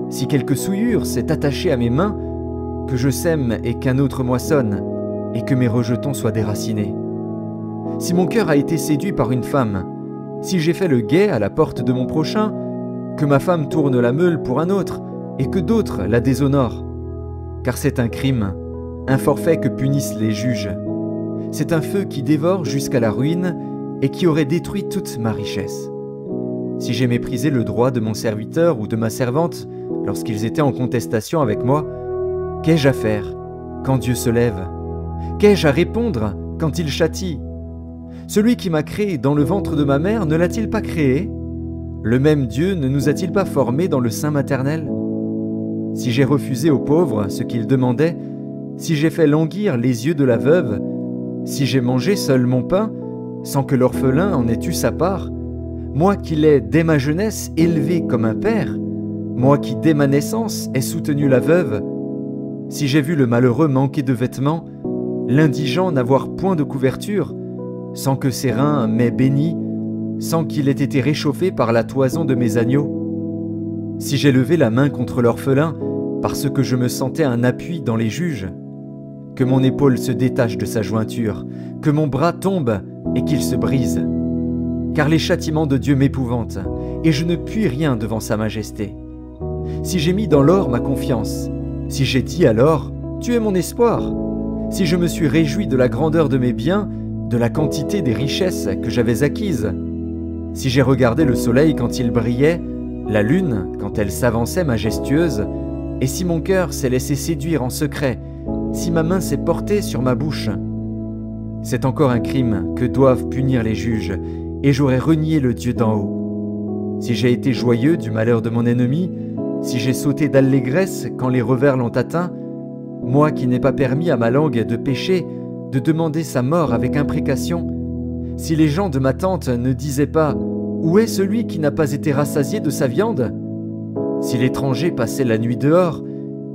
si quelque souillure s'est attachée à mes mains, que je sème et qu'un autre moissonne, et que mes rejetons soient déracinés. Si mon cœur a été séduit par une femme, si j'ai fait le guet à la porte de mon prochain, que ma femme tourne la meule pour un autre, et que d'autres la déshonorent. Car c'est un crime, un forfait que punissent les juges. C'est un feu qui dévore jusqu'à la ruine et qui aurait détruit toute ma richesse. Si j'ai méprisé le droit de mon serviteur ou de ma servante lorsqu'ils étaient en contestation avec moi, Qu'ai-je à faire quand Dieu se lève? Qu'ai-je à répondre quand il châtie? Celui qui m'a créé dans le ventre de ma mère ne l'a-t-il pas créé? Le même Dieu ne nous a-t-il pas formés dans le sein maternel? Si j'ai refusé aux pauvres ce qu'ils demandaient, si j'ai fait languir les yeux de la veuve, si j'ai mangé seul mon pain, sans que l'orphelin en ait eu sa part, moi qui l'ai dès ma jeunesse élevé comme un père, moi qui dès ma naissance ai soutenu la veuve, si j'ai vu le malheureux manquer de vêtements, l'indigent n'avoir point de couverture, sans que ses reins m'aient béni, sans qu'il ait été réchauffé par la toison de mes agneaux, si j'ai levé la main contre l'orphelin, parce que je me sentais un appui dans les juges, que mon épaule se détache de sa jointure, que mon bras tombe et qu'il se brise. Car les châtiments de Dieu m'épouvantent, et je ne puis rien devant sa majesté. Si j'ai mis dans l'or ma confiance, si j'ai dit alors, tu es mon espoir, si je me suis réjoui de la grandeur de mes biens, de la quantité des richesses que j'avais acquises, si j'ai regardé le soleil quand il brillait, la lune quand elle s'avançait majestueuse, et si mon cœur s'est laissé séduire en secret, si ma main s'est portée sur ma bouche, c'est encore un crime que doivent punir les juges, et j'aurais renié le Dieu d'en haut. Si j'ai été joyeux du malheur de mon ennemi, si j'ai sauté d'allégresse quand les revers l'ont atteint, moi qui n'ai pas permis à ma langue de pécher, de demander sa mort avec imprécation, si les gens de ma tente ne disaient pas « Où est celui qui n'a pas été rassasié de sa viande ?» Si l'étranger passait la nuit dehors,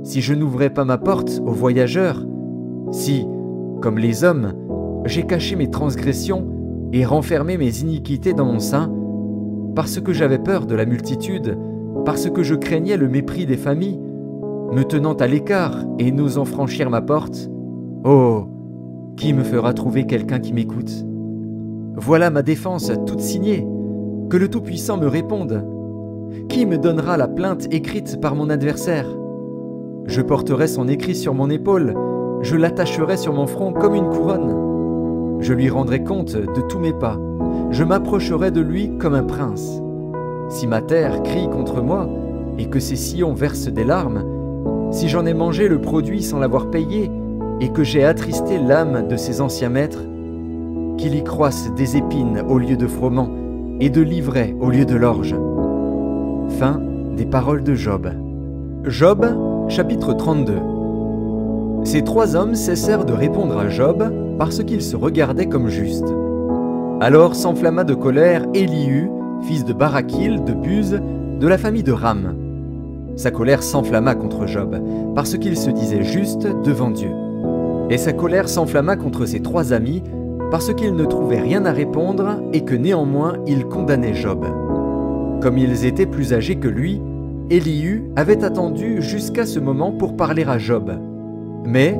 si je n'ouvrais pas ma porte aux voyageurs, si, comme les hommes, j'ai caché mes transgressions et renfermé mes iniquités dans mon sein, parce que j'avais peur de la multitude, parce que je craignais le mépris des familles, me tenant à l'écart et n'osant franchir ma porte, oh, qui me fera trouver quelqu'un qui m'écoute? Voilà ma défense toute signée, que le Tout-Puissant me réponde. Qui me donnera la plainte écrite par mon adversaire? Je porterai son écrit sur mon épaule, je l'attacherai sur mon front comme une couronne. Je lui rendrai compte de tous mes pas, je m'approcherai de lui comme un prince. Si ma terre crie contre moi, et que ses sillons versent des larmes, si j'en ai mangé le produit sans l'avoir payé, et que j'ai attristé l'âme de ses anciens maîtres, qu'il y croisse des épines au lieu de froment, et de l'ivraie au lieu de l'orge. Fin des paroles de Job. Job, chapitre 32. Ces trois hommes cessèrent de répondre à Job parce qu'ils se regardaient comme justes. Alors s'enflamma de colère Élihu, fils de Barakil de Buz, de la famille de Ram. Sa colère s'enflamma contre Job parce qu'il se disait juste devant Dieu. Et sa colère s'enflamma contre ses trois amis parce qu'ils ne trouvaient rien à répondre et que néanmoins ils condamnaient Job. Comme ils étaient plus âgés que lui, Élihu avait attendu jusqu'à ce moment pour parler à Job. Mais,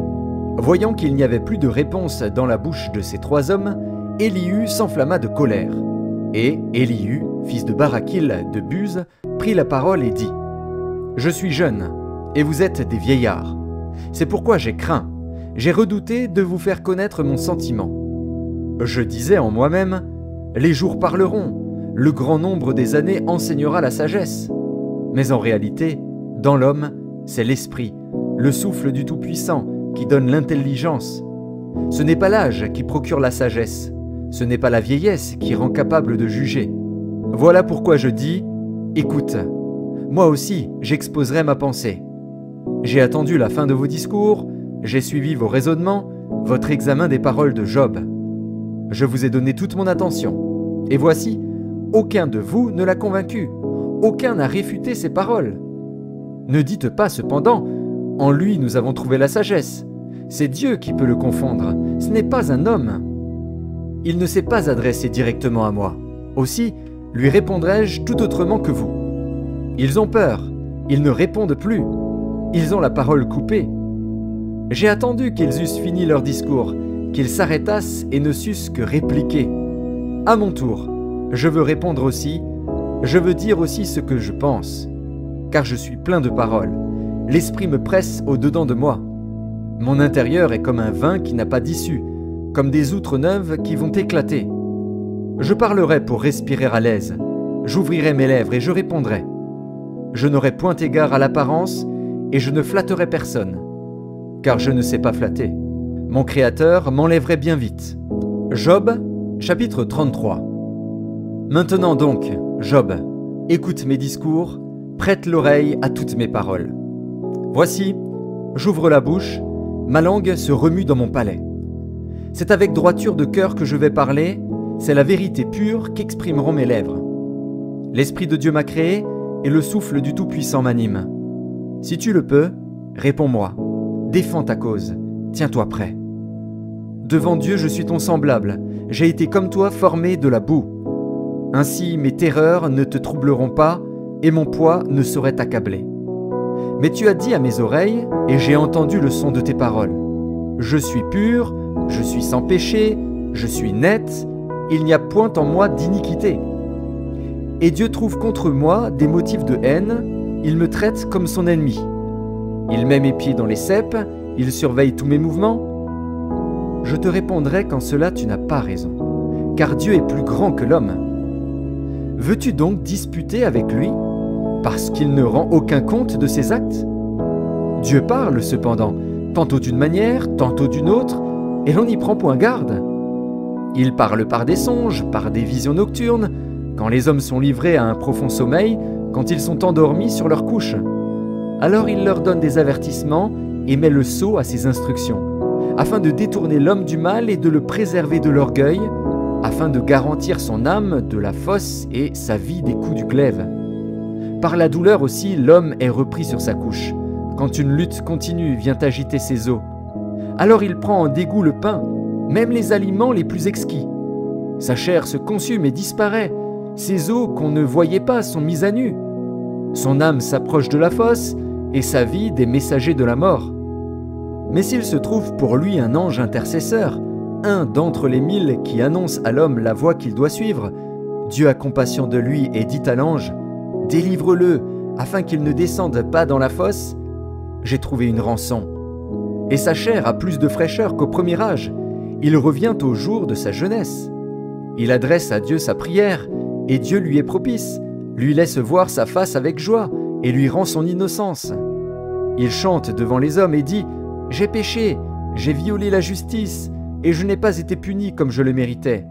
voyant qu'il n'y avait plus de réponse dans la bouche de ces trois hommes, Élihu s'enflamma de colère. Et Élihu, fils de Barakil de Buz, prit la parole et dit « Je suis jeune, et vous êtes des vieillards. C'est pourquoi j'ai craint, j'ai redouté de vous faire connaître mon sentiment. Je disais en moi-même, les jours parleront, le grand nombre des années enseignera la sagesse. Mais en réalité, dans l'homme, c'est l'esprit, le souffle du Tout-Puissant qui donne l'intelligence. Ce n'est pas l'âge qui procure la sagesse, ce n'est pas la vieillesse qui rend capable de juger. Voilà pourquoi je dis, écoute, moi aussi j'exposerai ma pensée. J'ai attendu la fin de vos discours, j'ai suivi vos raisonnements, votre examen des paroles de Job. Je vous ai donné toute mon attention, et voici, aucun de vous ne l'a convaincu, aucun n'a réfuté ses paroles. Ne dites pas cependant, en lui nous avons trouvé la sagesse. C'est Dieu qui peut le confondre, ce n'est pas un homme. Il ne s'est pas adressé directement à moi. Aussi, lui répondrai-je tout autrement que vous. Ils ont peur, ils ne répondent plus, ils ont la parole coupée. J'ai attendu qu'ils eussent fini leur discours, qu'ils s'arrêtassent et ne sussent que répliquer. À mon tour, je veux répondre aussi, je veux dire aussi ce que je pense, car je suis plein de paroles. L'esprit me presse au-dedans de moi. Mon intérieur est comme un vin qui n'a pas d'issue, comme des outres neuves qui vont éclater. Je parlerai pour respirer à l'aise, j'ouvrirai mes lèvres et je répondrai. Je n'aurai point égard à l'apparence et je ne flatterai personne. car je ne sais pas flatter. Mon Créateur m'enlèverait bien vite. Job, chapitre 33. Maintenant donc, Job, écoute mes discours, prête l'oreille à toutes mes paroles. Voici, j'ouvre la bouche, ma langue se remue dans mon palais. C'est avec droiture de cœur que je vais parler, c'est la vérité pure qu'exprimeront mes lèvres. L'Esprit de Dieu m'a créé et le souffle du Tout-Puissant m'anime. Si tu le peux, réponds-moi, défends ta cause, tiens-toi prêt. Devant Dieu, je suis ton semblable, j'ai été comme toi formé de la boue. Ainsi mes terreurs ne te troubleront pas et mon poids ne saurait t'accabler. Mais tu as dit à mes oreilles, et j'ai entendu le son de tes paroles. Je suis pur, je suis sans péché, je suis net, il n'y a point en moi d'iniquité. Et Dieu trouve contre moi des motifs de haine, il me traite comme son ennemi. Il met mes pieds dans les ceps, il surveille tous mes mouvements. Je te répondrai qu'en cela tu n'as pas raison, car Dieu est plus grand que l'homme. Veux-tu donc disputer avec lui, parce qu'il ne rend aucun compte de ses actes? Dieu parle cependant, tantôt d'une manière, tantôt d'une autre, et l'on n'y prend point garde. Il parle par des songes, par des visions nocturnes, quand les hommes sont livrés à un profond sommeil, quand ils sont endormis sur leur couche. Alors il leur donne des avertissements et met le sceau à ses instructions, afin de détourner l'homme du mal et de le préserver de l'orgueil, afin de garantir son âme de la fosse et sa vie des coups du glaive. Par la douleur aussi, l'homme est repris sur sa couche, quand une lutte continue vient agiter ses os. Alors il prend en dégoût le pain, même les aliments les plus exquis. Sa chair se consume et disparaît, ses os qu'on ne voyait pas sont mis à nu. Son âme s'approche de la fosse, et sa vie des messagers de la mort. Mais s'il se trouve pour lui un ange intercesseur, un d'entre les 1000 qui annonce à l'homme la voie qu'il doit suivre, Dieu a compassion de lui et dit à l'ange, « Délivre-le, afin qu'il ne descende pas dans la fosse. J'ai trouvé une rançon. » Et sa chair a plus de fraîcheur qu'au premier âge. Il revient au jour de sa jeunesse. Il adresse à Dieu sa prière, et Dieu lui est propice, lui laisse voir sa face avec joie, et lui rend son innocence. Il chante devant les hommes et dit, « J'ai péché, j'ai violé la justice, et je n'ai pas été puni comme je le méritais.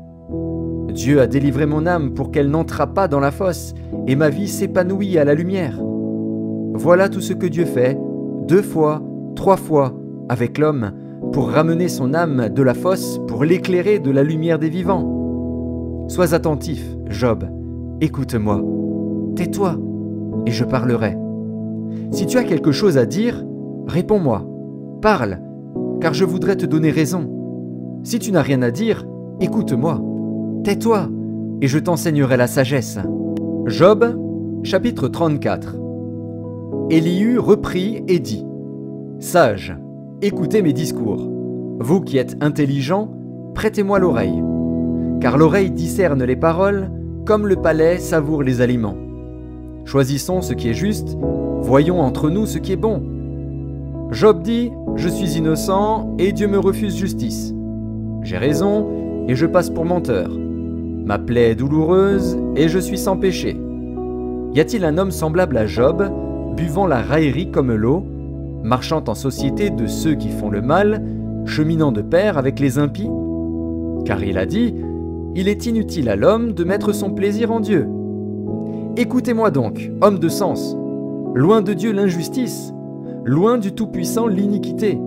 Dieu a délivré mon âme pour qu'elle n'entrât pas dans la fosse, et ma vie s'épanouit à la lumière. » Voilà tout ce que Dieu fait, 2 fois, 3 fois, avec l'homme, pour ramener son âme de la fosse, pour l'éclairer de la lumière des vivants. Sois attentif, Job, écoute-moi, tais-toi, et je parlerai. Si tu as quelque chose à dire, réponds-moi, parle, car je voudrais te donner raison. Si tu n'as rien à dire, écoute-moi, tais-toi, et je t'enseignerai la sagesse. Job, chapitre 34. Élihu reprit et dit, « Sages, écoutez mes discours. Vous qui êtes intelligents, prêtez-moi l'oreille. Car l'oreille discerne les paroles, comme le palais savoure les aliments. Choisissons ce qui est juste, voyons entre nous ce qui est bon. » Job dit, « Je suis innocent et Dieu me refuse justice. J'ai raison et je passe pour menteur. Ma plaie est douloureuse et je suis sans péché. Y a-t-il un homme semblable à Job, buvant la raillerie comme l'eau, marchant en société de ceux qui font le mal, cheminant de pair avec les impies? Car il a dit, « Il est inutile à l'homme de mettre son plaisir en Dieu. » Écoutez-moi donc, hommes de sens. Loin de Dieu l'injustice, loin du Tout-Puissant l'iniquité.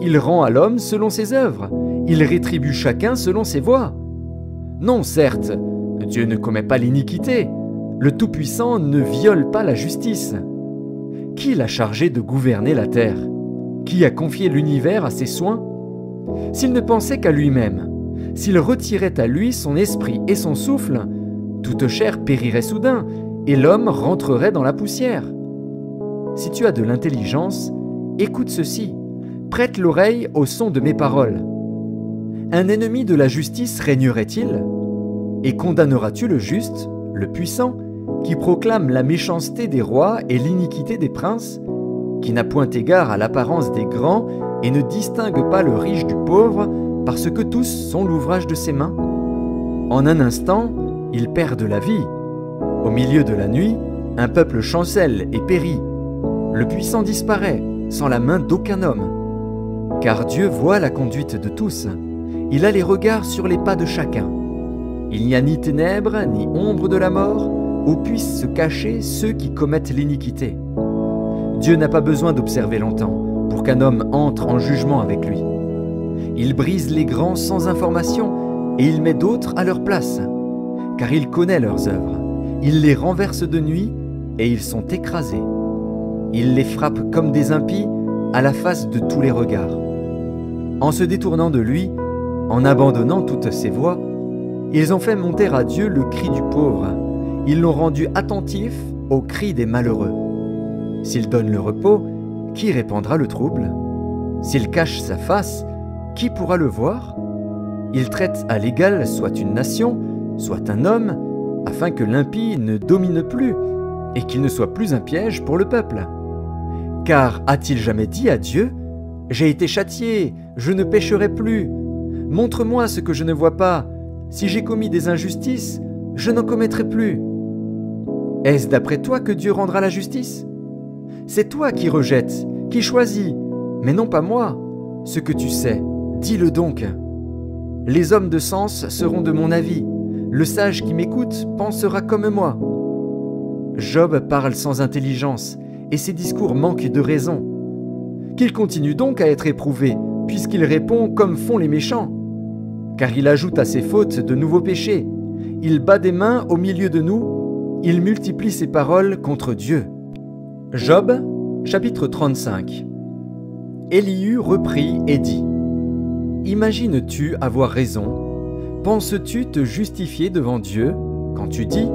Il rend à l'homme selon ses œuvres, il rétribue chacun selon ses voies. Non, certes, Dieu ne commet pas l'iniquité, le Tout-Puissant ne viole pas la justice. Qui l'a chargé de gouverner la terre? Qui a confié l'univers à ses soins? S'il ne pensait qu'à lui-même, s'il retirait à lui son esprit et son souffle, toute chair périrait soudain, et l'homme rentrerait dans la poussière. Si tu as de l'intelligence, écoute ceci, prête l'oreille au son de mes paroles. Un ennemi de la justice régnerait-il? Et condamneras-tu le juste, le puissant, qui proclame la méchanceté des rois et l'iniquité des princes, qui n'a point égard à l'apparence des grands et ne distingue pas le riche du pauvre, parce que tous sont l'ouvrage de ses mains? En un instant, ils perdent la vie. Au milieu de la nuit, un peuple chancelle et périt. Le puissant disparaît, sans la main d'aucun homme. Car Dieu voit la conduite de tous. Il a les regards sur les pas de chacun. Il n'y a ni ténèbres, ni ombre de la mort, où puissent se cacher ceux qui commettent l'iniquité. Dieu n'a pas besoin d'observer longtemps pour qu'un homme entre en jugement avec lui. Il brise les grands sans information et il met d'autres à leur place, car il connaît leurs œuvres. Il les renverse de nuit et ils sont écrasés. Il les frappe comme des impies à la face de tous les regards. En se détournant de lui, en abandonnant toutes ses voies, ils ont fait monter à Dieu le cri du pauvre. Ils l'ont rendu attentif au cri des malheureux. S'il donne le repos, qui répandra le trouble? S'il cache sa face, qui pourra le voir? Il traite à l'égal soit une nation, soit un homme, afin que l'impie ne domine plus et qu'il ne soit plus un piège pour le peuple. Car a-t-il jamais dit à Dieu: « J'ai été châtié, je ne pécherai plus. Montre-moi ce que je ne vois pas. Si j'ai commis des injustices, je n'en commettrai plus. » Est-ce d'après toi que Dieu rendra la justice? C'est toi qui rejettes, qui choisis, mais non pas moi. Ce que tu sais, dis-le donc. Les hommes de sens seront de mon avis. Le sage qui m'écoute pensera comme moi. Job parle sans intelligence, et ses discours manquent de raison. Qu'il continue donc à être éprouvé, puisqu'il répond comme font les méchants. Car il ajoute à ses fautes de nouveaux péchés. Il bat des mains au milieu de nous, il multiplie ses paroles contre Dieu. Job, chapitre 35. Élihu reprit et dit: Imagines-tu avoir raison? Penses-tu te justifier devant Dieu quand tu dis: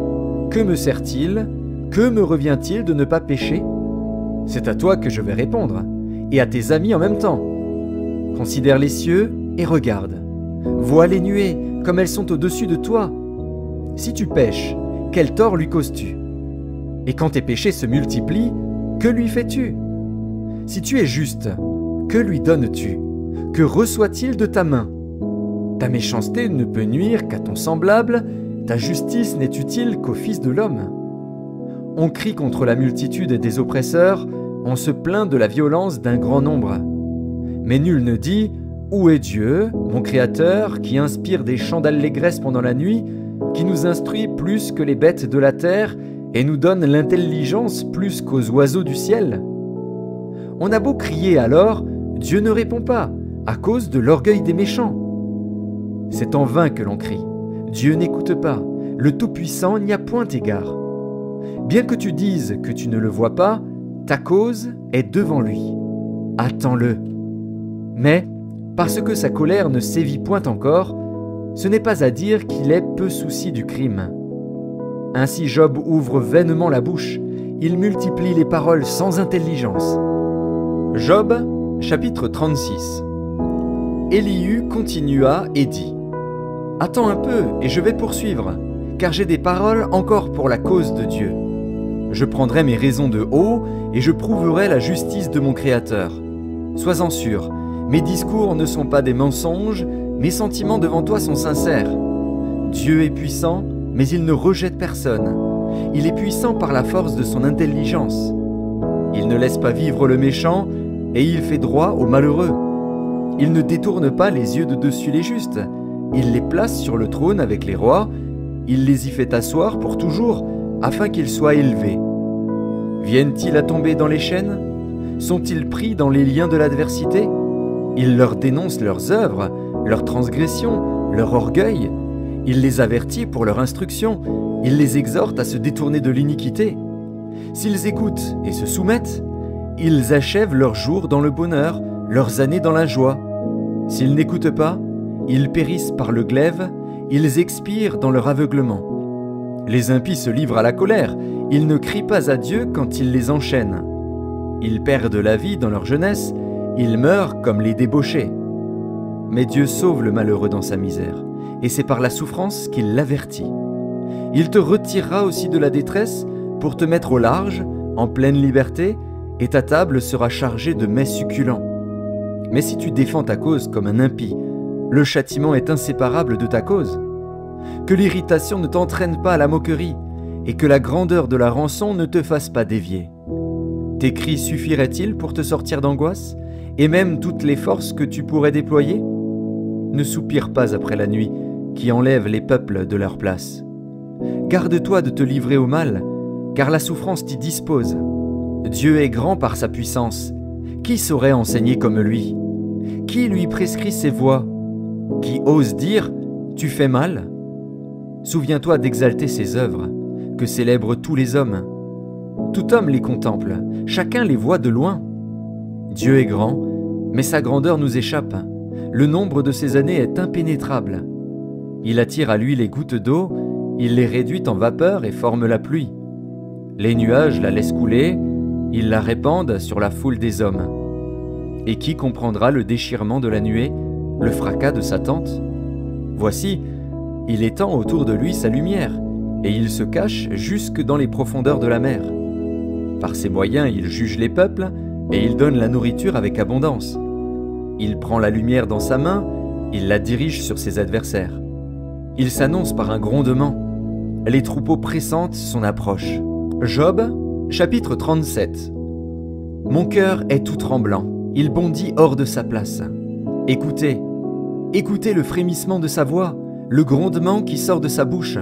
Que me sert-il? Que me revient-il de ne pas pécher? C'est à toi que je vais répondre, et à tes amis en même temps. Considère les cieux et regarde. Vois les nuées comme elles sont au-dessus de toi. Si tu pèches, quel tort lui causes-tu? Et quand tes péchés se multiplient, que lui fais-tu? Si tu es juste, que lui donnes-tu? Que reçoit-il de ta main? Ta méchanceté ne peut nuire qu'à ton semblable, ta justice n'est utile qu'au Fils de l'homme. On crie contre la multitude des oppresseurs, on se plaint de la violence d'un grand nombre. Mais nul ne dit: Où est Dieu, mon Créateur, qui inspire des chants d'allégresse pendant la nuit, qui nous instruit plus que les bêtes de la terre et nous donne l'intelligence plus qu'aux oiseaux du ciel? On a beau crier alors, Dieu ne répond pas, à cause de l'orgueil des méchants. C'est en vain que l'on crie. Dieu n'écoute pas, le Tout-Puissant n'y a point égard. Bien que tu dises que tu ne le vois pas, ta cause est devant lui. Attends-le. Mais, parce que sa colère ne sévit point encore, ce n'est pas à dire qu'il ait peu souci du crime. Ainsi Job ouvre vainement la bouche, il multiplie les paroles sans intelligence. Job, chapitre 36. Élihu continua et dit: Attends un peu et je vais poursuivre, car j'ai des paroles encore pour la cause de Dieu. Je prendrai mes raisons de haut et je prouverai la justice de mon Créateur. Sois-en sûr, mes discours ne sont pas des mensonges, mes sentiments devant toi sont sincères. Dieu est puissant, mais il ne rejette personne. Il est puissant par la force de son intelligence. Il ne laisse pas vivre le méchant, et il fait droit aux malheureux. Il ne détourne pas les yeux de dessus les justes. Il les place sur le trône avec les rois. Il les y fait asseoir pour toujours, afin qu'ils soient élevés. Viennent-ils à tomber dans les chaînes? Sont-ils pris dans les liens de l'adversité? Il leur dénonce leurs œuvres, leurs transgressions, leur orgueil. Il les avertit pour leur instruction. Il les exhorte à se détourner de l'iniquité. S'ils écoutent et se soumettent, ils achèvent leurs jours dans le bonheur, leurs années dans la joie. S'ils n'écoutent pas, ils périssent par le glaive, ils expirent dans leur aveuglement. Les impies se livrent à la colère, ils ne crient pas à Dieu quand il les enchaîne. Ils perdent la vie dans leur jeunesse, ils meurent comme les débauchés. Mais Dieu sauve le malheureux dans sa misère, et c'est par la souffrance qu'il l'avertit. Il te retirera aussi de la détresse pour te mettre au large, en pleine liberté, et ta table sera chargée de mets succulents. Mais si tu défends ta cause comme un impie, le châtiment est inséparable de ta cause. Que l'irritation ne t'entraîne pas à la moquerie, et que la grandeur de la rançon ne te fasse pas dévier. Tes cris suffiraient-ils pour te sortir d'angoisse, et même toutes les forces que tu pourrais déployer? Ne soupire pas après la nuit, qui enlève les peuples de leur place. Garde-toi de te livrer au mal, car la souffrance t'y dispose. Dieu est grand par sa puissance. Qui saurait enseigner comme lui? Qui lui prescrit ses voies? Qui ose dire « tu fais mal » Souviens-toi d'exalter ses œuvres, que célèbrent tous les hommes. Tout homme les contemple, chacun les voit de loin. Dieu est grand, mais sa grandeur nous échappe. Le nombre de ses années est impénétrable. Il attire à lui les gouttes d'eau, il les réduit en vapeur et forme la pluie. Les nuages la laissent couler, ils la répandent sur la foule des hommes. Et qui comprendra le déchirement de la nuée, le fracas de sa tente? Voici, il étend autour de lui sa lumière, et il se cache jusque dans les profondeurs de la mer. Par ses moyens, il juge les peuples, et il donne la nourriture avec abondance. Il prend la lumière dans sa main, il la dirige sur ses adversaires. Il s'annonce par un grondement. Les troupeaux pressentent son approche. Job, chapitre 37. Mon cœur est tout tremblant, il bondit hors de sa place. Écoutez, écoutez le frémissement de sa voix, le grondement qui sort de sa bouche.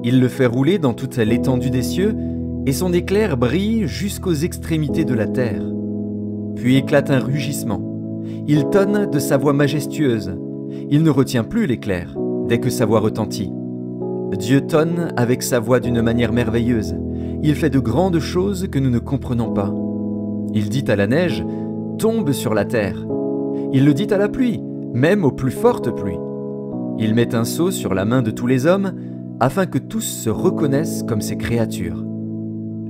Il le fait rouler dans toute l'étendue des cieux, et son éclair brille jusqu'aux extrémités de la terre. Puis éclate un rugissement. Il tonne de sa voix majestueuse. Il ne retient plus l'éclair, dès que sa voix retentit. Dieu tonne avec sa voix d'une manière merveilleuse. Il fait de grandes choses que nous ne comprenons pas. Il dit à la neige, « Tombe sur la terre ». Il le dit à la pluie, même aux plus fortes pluies. Il met un sceau sur la main de tous les hommes, afin que tous se reconnaissent comme ses créatures.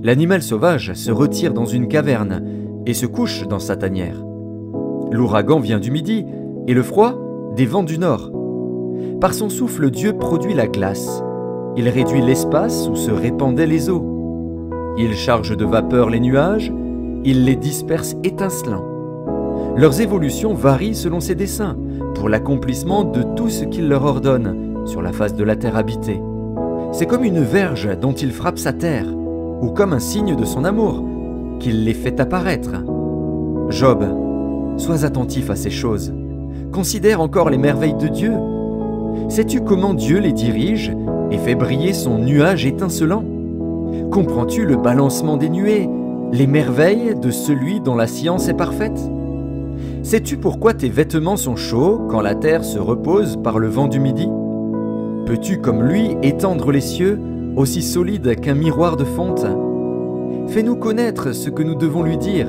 L'animal sauvage se retire dans une caverne et se couche dans sa tanière. L'ouragan vient du midi et le froid des vents du nord. Par son souffle, Dieu produit la glace. Il réduit l'espace où se répandaient les eaux. Il charge de vapeur les nuages, il les disperse étincelants. Leurs évolutions varient selon ses desseins, pour l'accomplissement de tout ce qu'il leur ordonne sur la face de la terre habitée. C'est comme une verge dont il frappe sa terre, ou comme un signe de son amour, qu'il les fait apparaître. Job, sois attentif à ces choses. Considère encore les merveilles de Dieu. Sais-tu comment Dieu les dirige et fait briller son nuage étincelant? Comprends-tu le balancement des nuées, les merveilles de celui dont la science est parfaite? Sais-tu pourquoi tes vêtements sont chauds quand la terre se repose par le vent du midi? Peux-tu comme lui étendre les cieux, aussi solides qu'un miroir de fonte? Fais-nous connaître ce que nous devons lui dire.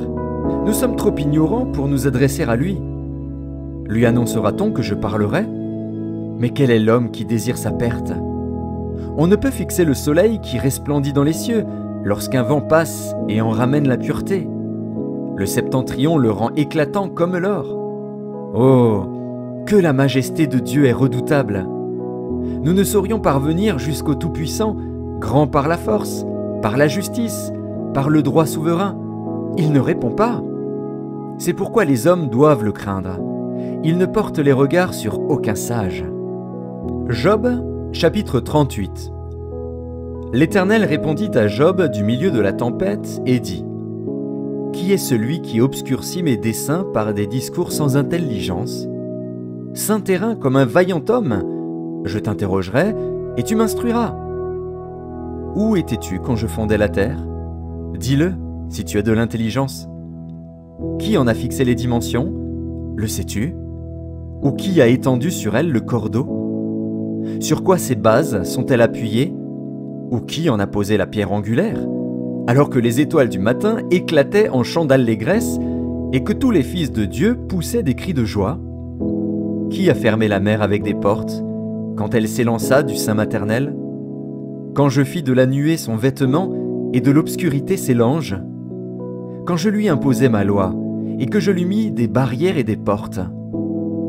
Nous sommes trop ignorants pour nous adresser à lui. Lui annoncera-t-on que je parlerai? Mais quel est l'homme qui désire sa perte? On ne peut fixer le soleil qui resplendit dans les cieux lorsqu'un vent passe et en ramène la pureté. Le septentrion le rend éclatant comme l'or. Oh, que la majesté de Dieu est redoutable! Nous ne saurions parvenir jusqu'au Tout-Puissant, grand par la force, par la justice, par le droit souverain. Il ne répond pas. C'est pourquoi les hommes doivent le craindre. Il ne porte les regards sur aucun sage. Job, chapitre 38. L'Éternel répondit à Job du milieu de la tempête et dit: Qui est celui qui obscurcit mes desseins par des discours sans intelligence? Saint terrain comme un vaillant homme, je t'interrogerai et tu m'instruiras. Où étais-tu quand je fondais la terre? Dis-le, si tu as de l'intelligence. Qui en a fixé les dimensions? Le sais-tu? Ou qui a étendu sur elle le cordeau? Sur quoi ces bases sont-elles appuyées? Ou qui en a posé la pierre angulaire? Alors que les étoiles du matin éclataient en chants d'allégresse et que tous les fils de Dieu poussaient des cris de joie? Qui a fermé la mer avec des portes quand elle s'élança du sein maternel? Quand je fis de la nuée son vêtement et de l'obscurité ses langes? Quand je lui imposai ma loi et que je lui mis des barrières et des portes?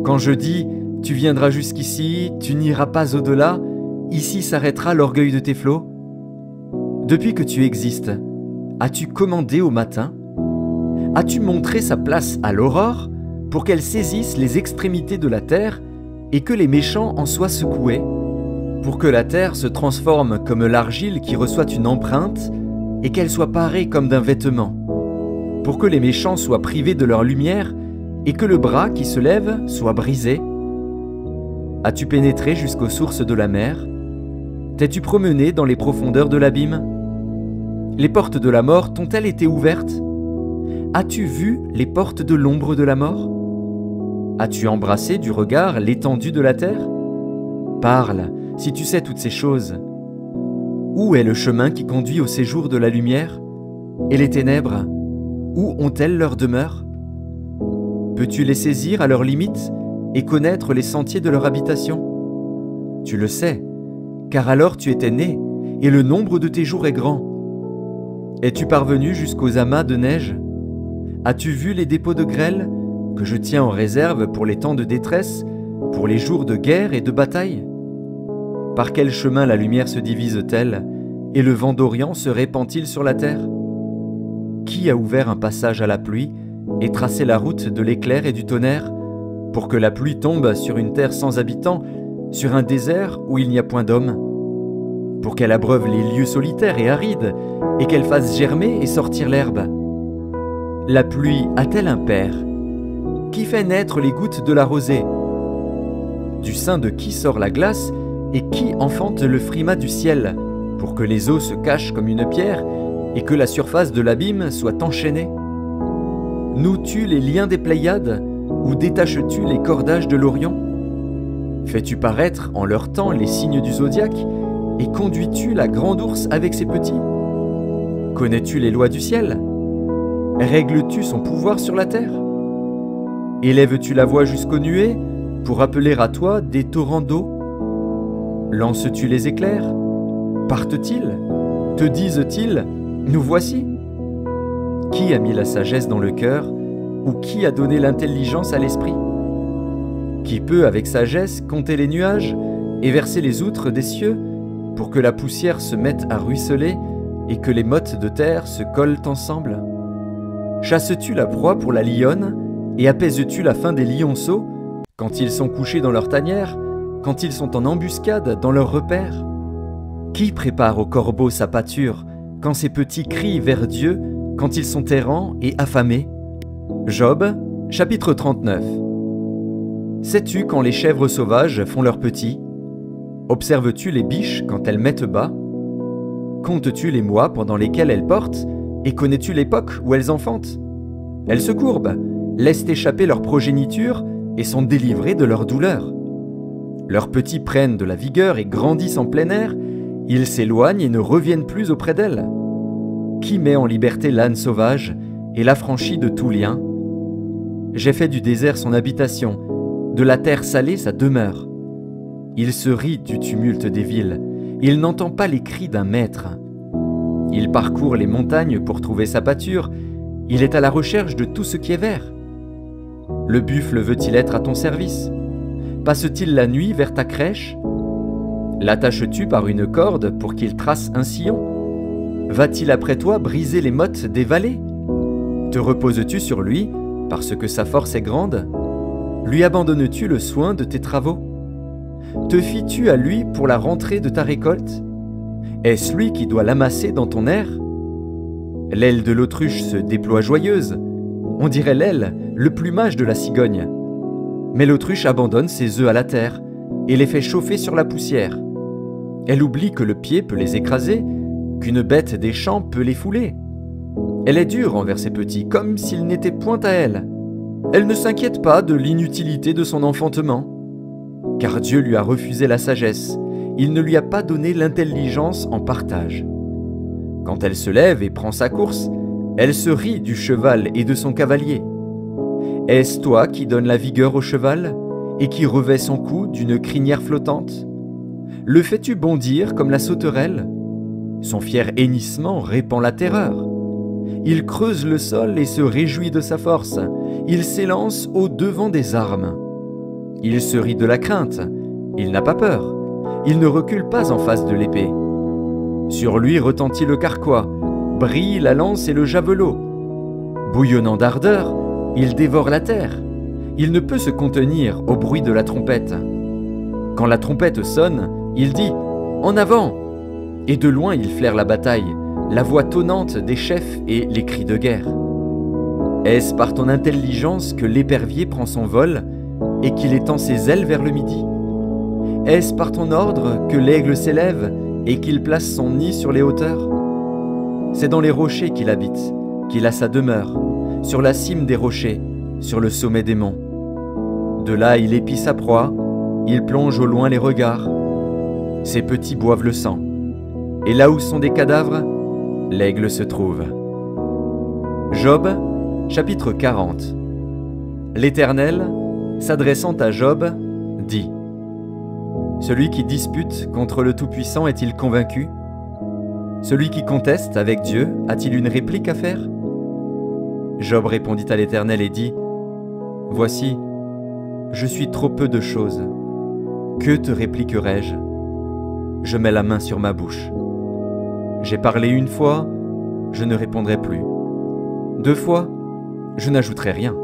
Quand je dis « Tu viendras jusqu'ici, tu n'iras pas au-delà, ici s'arrêtera l'orgueil de tes flots » Depuis que tu existes, as-tu commandé au matin? As-tu montré sa place à l'aurore pour qu'elle saisisse les extrémités de la terre et que les méchants en soient secoués? Pour que la terre se transforme comme l'argile qui reçoit une empreinte et qu'elle soit parée comme d'un vêtement? pour que les méchants soient privés de leur lumière et que le bras qui se lève soit brisé? As-tu pénétré jusqu'aux sources de la mer? T'es-tu promené dans les profondeurs de l'abîme? Les portes de la mort t'ont-elles été ouvertes? As-tu vu les portes de l'ombre de la mort? As-tu embrassé du regard l'étendue de la terre? Parle, si tu sais toutes ces choses. Où est le chemin qui conduit au séjour de la lumière? Et les ténèbres, où ont-elles leur demeure? Peux-tu les saisir à leurs limites et connaître les sentiers de leur habitation? Tu le sais, car alors tu étais né, et le nombre de tes jours est grand. Es-tu parvenu jusqu'aux amas de neige? As-tu vu les dépôts de grêle que je tiens en réserve pour les temps de détresse, pour les jours de guerre et de bataille? Par quel chemin la lumière se divise-t-elle, et le vent d'Orient se répand-il sur la terre? Qui a ouvert un passage à la pluie et tracé la route de l'éclair et du tonnerre, pour que la pluie tombe sur une terre sans habitants, sur un désert où il n'y a point d'homme? Pour qu'elle abreuve les lieux solitaires et arides, et qu'elle fasse germer et sortir l'herbe? La pluie a-t-elle un père? Qui fait naître les gouttes de la rosée? Du sein de qui sort la glace, et qui enfante le frimas du ciel, pour que les eaux se cachent comme une pierre, et que la surface de l'abîme soit enchaînée? Noues-tu les liens des Pléiades, ou détaches-tu les cordages de l'Orient? Fais-tu paraître en leur temps les signes du zodiaque, et conduis-tu la grande ours avec ses petits? Connais-tu les lois du ciel? Règles-tu son pouvoir sur la terre? Élèves-tu la voix jusqu'aux nuées, pour appeler à toi des torrents d'eau? Lances-tu les éclairs? Partent-ils? Te disent-ils, nous voici? Qui a mis la sagesse dans le cœur, ou qui a donné l'intelligence à l'esprit? Qui peut avec sagesse compter les nuages et verser les outres des cieux, pour que la poussière se mette à ruisseler et que les mottes de terre se collent ensemble? Chasses-tu la proie pour la lionne, et apaises-tu la faim des lionceaux, quand ils sont couchés dans leur tanière, quand ils sont en embuscade dans leur repère? Qui prépare au corbeau sa pâture, quand ses petits crient vers Dieu, quand ils sont errants et affamés? Job, chapitre 39. Sais-tu quand les chèvres sauvages font leurs petits? Observes-tu les biches quand elles mettent bas? Comptes-tu les mois pendant lesquels elles portent, et connais-tu l'époque où elles enfantent? Elles se courbent, laissent échapper leur progéniture, et sont délivrées de leur douleur. Leurs petits prennent de la vigueur et grandissent en plein air, ils s'éloignent et ne reviennent plus auprès d'elles. Qui met en liberté l'âne sauvage et l'affranchit de tout lien? J'ai fait du désert son habitation, de la terre salée sa demeure. Il se rit du tumulte des villes, il n'entend pas les cris d'un maître. Il parcourt les montagnes pour trouver sa pâture, il est à la recherche de tout ce qui est vert. Le buffle veut-il être à ton service? Passe-t-il la nuit vers ta crèche? L'attaches-tu par une corde pour qu'il trace un sillon? Va-t-il après toi briser les mottes des vallées? Te reposes-tu sur lui parce que sa force est grande? Lui abandonnes-tu le soin de tes travaux? Te fies-tu à lui pour la rentrée de ta récolte? Est-ce lui qui doit l'amasser dans ton air? L'aile de l'autruche se déploie joyeuse, on dirait l'aile, le plumage de la cigogne. Mais l'autruche abandonne ses œufs à la terre et les fait chauffer sur la poussière. Elle oublie que le pied peut les écraser, qu'une bête des champs peut les fouler. Elle est dure envers ses petits, comme s'ils n'étaient point à elle. Elle ne s'inquiète pas de l'inutilité de son enfantement. Car Dieu lui a refusé la sagesse, il ne lui a pas donné l'intelligence en partage. Quand elle se lève et prend sa course, elle se rit du cheval et de son cavalier. Est-ce toi qui donnes la vigueur au cheval et qui revêt son cou d'une crinière flottante? Le fais-tu bondir comme la sauterelle? Son fier hennissement répand la terreur. Il creuse le sol et se réjouit de sa force. Il s'élance au-devant des armes. Il se rit de la crainte. Il n'a pas peur. Il ne recule pas en face de l'épée. Sur lui retentit le carquois, brille la lance et le javelot. Bouillonnant d'ardeur, il dévore la terre. Il ne peut se contenir au bruit de la trompette. Quand la trompette sonne, il dit « En avant !» Et de loin il flaire la bataille, la voix tonnante des chefs et les cris de guerre. Est-ce par ton intelligence que l'épervier prend son vol et qu'il étend ses ailes vers le midi? Est-ce par ton ordre que l'aigle s'élève et qu'il place son nid sur les hauteurs? C'est dans les rochers qu'il habite, qu'il a sa demeure, sur la cime des rochers, sur le sommet des monts. De là il épie sa proie, il plonge au loin les regards. Ses petits boivent le sang. Et là où sont des cadavres, l'aigle se trouve. Job, chapitre 40. L'Éternel, s'adressant à Job, dit: Celui qui dispute contre le Tout-Puissant est-il convaincu? Celui qui conteste avec Dieu a-t-il une réplique à faire? Job répondit à l'Éternel et dit: Voici, je suis trop peu de choses. Que te répliquerai-je? Je mets la main sur ma bouche. J'ai parlé une fois, je ne répondrai plus. 2 fois, je n'ajouterai rien.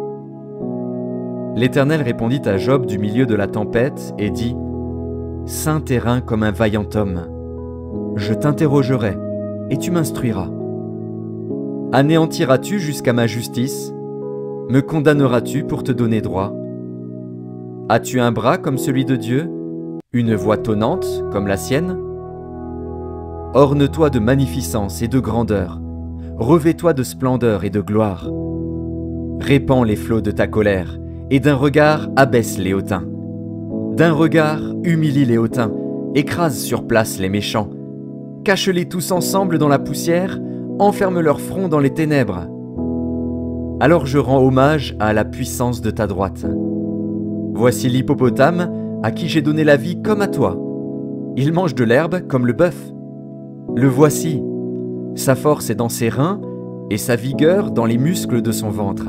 L'Éternel répondit à Job du milieu de la tempête et dit: Saint terrain comme un vaillant homme. Je t'interrogerai et tu m'instruiras. Anéantiras-tu jusqu'à ma justice? Me condamneras-tu pour te donner droit? As-tu un bras comme celui de Dieu, une voix tonnante comme la sienne? Orne-toi de magnificence et de grandeur, revêt-toi de splendeur et de gloire. Répands les flots de ta colère, et d'un regard abaisse les hautains. D'un regard humilie les hautains, écrase sur place les méchants. Cache-les tous ensemble dans la poussière, enferme leur front dans les ténèbres. Alors je rends hommage à la puissance de ta droite. Voici l'hippopotame à qui j'ai donné la vie comme à toi. Il mange de l'herbe comme le bœuf. Le voici, sa force est dans ses reins et sa vigueur dans les muscles de son ventre.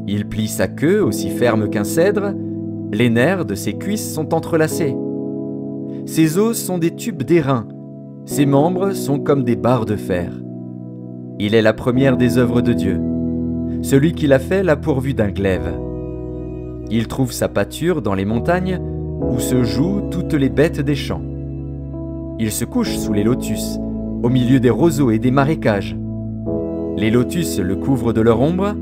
Il plie sa queue aussi ferme qu'un cèdre, les nerfs de ses cuisses sont entrelacés. Ses os sont des tubes d'airain, ses membres sont comme des barres de fer. Il est la première des œuvres de Dieu. Celui qui l'a fait l'a pourvu d'un glaive. Il trouve sa pâture dans les montagnes où se jouent toutes les bêtes des champs. Il se couche sous les lotus, au milieu des roseaux et des marécages. Les lotus le couvrent de leur ombre,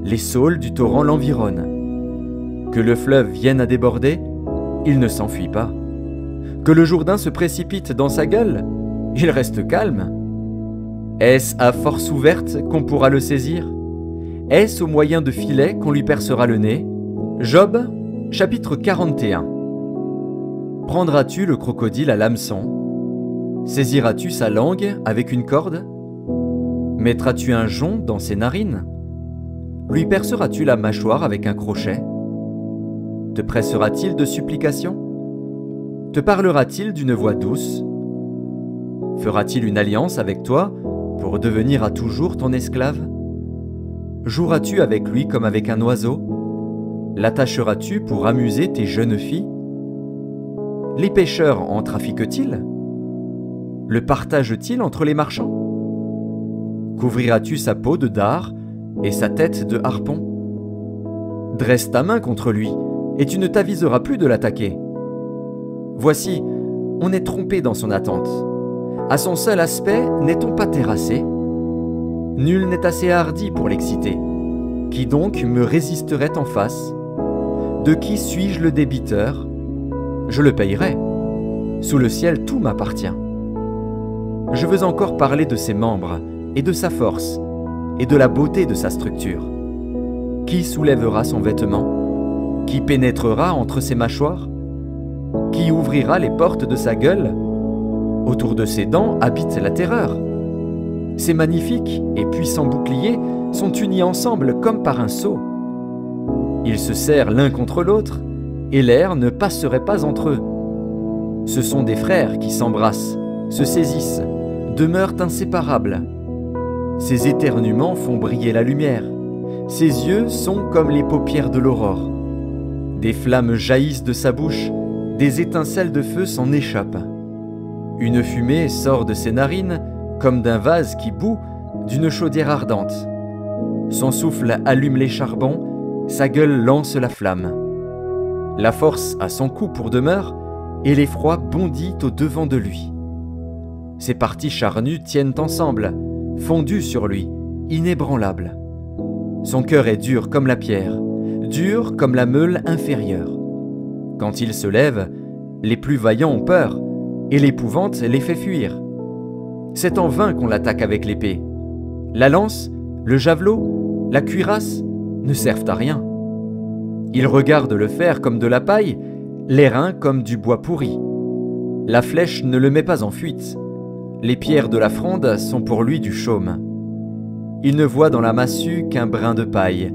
les saules du torrent l'environnent. Que le fleuve vienne à déborder, il ne s'enfuit pas. Que le Jourdain se précipite dans sa gueule, il reste calme. Est-ce à force ouverte qu'on pourra le saisir? Est-ce au moyen de filets qu'on lui percera le nez? Job, chapitre 41. Prendras-tu le crocodile à l'hameçon? Saisiras-tu sa langue avec une corde? Mettras-tu un jonc dans ses narines? Lui perceras-tu la mâchoire avec un crochet? Te pressera-t-il de supplications? Te parlera-t-il d'une voix douce? Fera-t-il une alliance avec toi pour devenir à toujours ton esclave? Joueras-tu avec lui comme avec un oiseau? L'attacheras-tu pour amuser tes jeunes filles? Les pêcheurs en trafiquent-ils? Le partagent-ils entre les marchands? Couvriras-tu sa peau de dard et sa tête de harpon? Dresse ta main contre lui, et tu ne t'aviseras plus de l'attaquer. Voici, on est trompé dans son attente. À son seul aspect, n'est-on pas terrassé? Nul n'est assez hardi pour l'exciter. Qui donc me résisterait en face? De qui suis-je le débiteur? Je le payerai. Sous le ciel, tout m'appartient. Je veux encore parler de ses membres, et de sa force, et de la beauté de sa structure. Qui soulèvera son vêtement? Qui pénétrera entre ses mâchoires? Qui ouvrira les portes de sa gueule? Autour de ses dents habite la terreur. Ses magnifiques et puissants boucliers sont unis ensemble comme par un sceau. Ils se serrent l'un contre l'autre, et l'air ne passerait pas entre eux. Ce sont des frères qui s'embrassent, se saisissent, demeurent inséparables. Ses éternuements font briller la lumière. Ses yeux sont comme les paupières de l'aurore. Des flammes jaillissent de sa bouche, des étincelles de feu s'en échappent. Une fumée sort de ses narines, comme d'un vase qui bout d'une chaudière ardente. Son souffle allume les charbons, sa gueule lance la flamme. La force a son cou pour demeure, et l'effroi bondit au-devant de lui. Ses parties charnues tiennent ensemble, fondues sur lui, inébranlables. Son cœur est dur comme la pierre, dur comme la meule inférieure. Quand il se lève, les plus vaillants ont peur, et l'épouvante les fait fuir. C'est en vain qu'on l'attaque avec l'épée. La lance, le javelot, la cuirasse ne servent à rien. Il regarde le fer comme de la paille, l'airain comme du bois pourri. La flèche ne le met pas en fuite. Les pierres de la fronde sont pour lui du chaume. Il ne voit dans la massue qu'un brin de paille.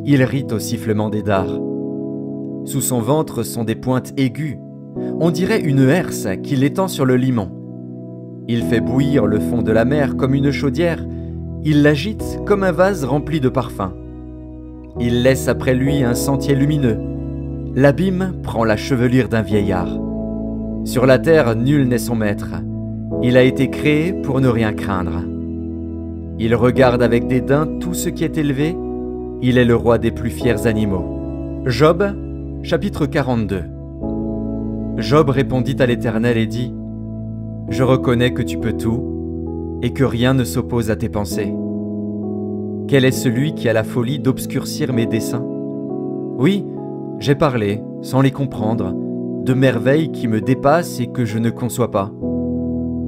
Il rit au sifflement des dards. Sous son ventre sont des pointes aiguës. On dirait une herse qui l'étend sur le limon. Il fait bouillir le fond de la mer comme une chaudière. Il l'agite comme un vase rempli de parfums. Il laisse après lui un sentier lumineux. L'abîme prend la chevelure d'un vieillard. Sur la terre, nul n'est son maître. Il a été créé pour ne rien craindre. Il regarde avec dédain tout ce qui est élevé. Il est le roi des plus fiers animaux. Job, chapitre 42. Job répondit à l'Éternel et dit : « Je reconnais que tu peux tout et que rien ne s'oppose à tes pensées. Quel est celui qui a la folie d'obscurcir mes desseins ? Oui, j'ai parlé, sans les comprendre, de merveilles qui me dépassent et que je ne conçois pas.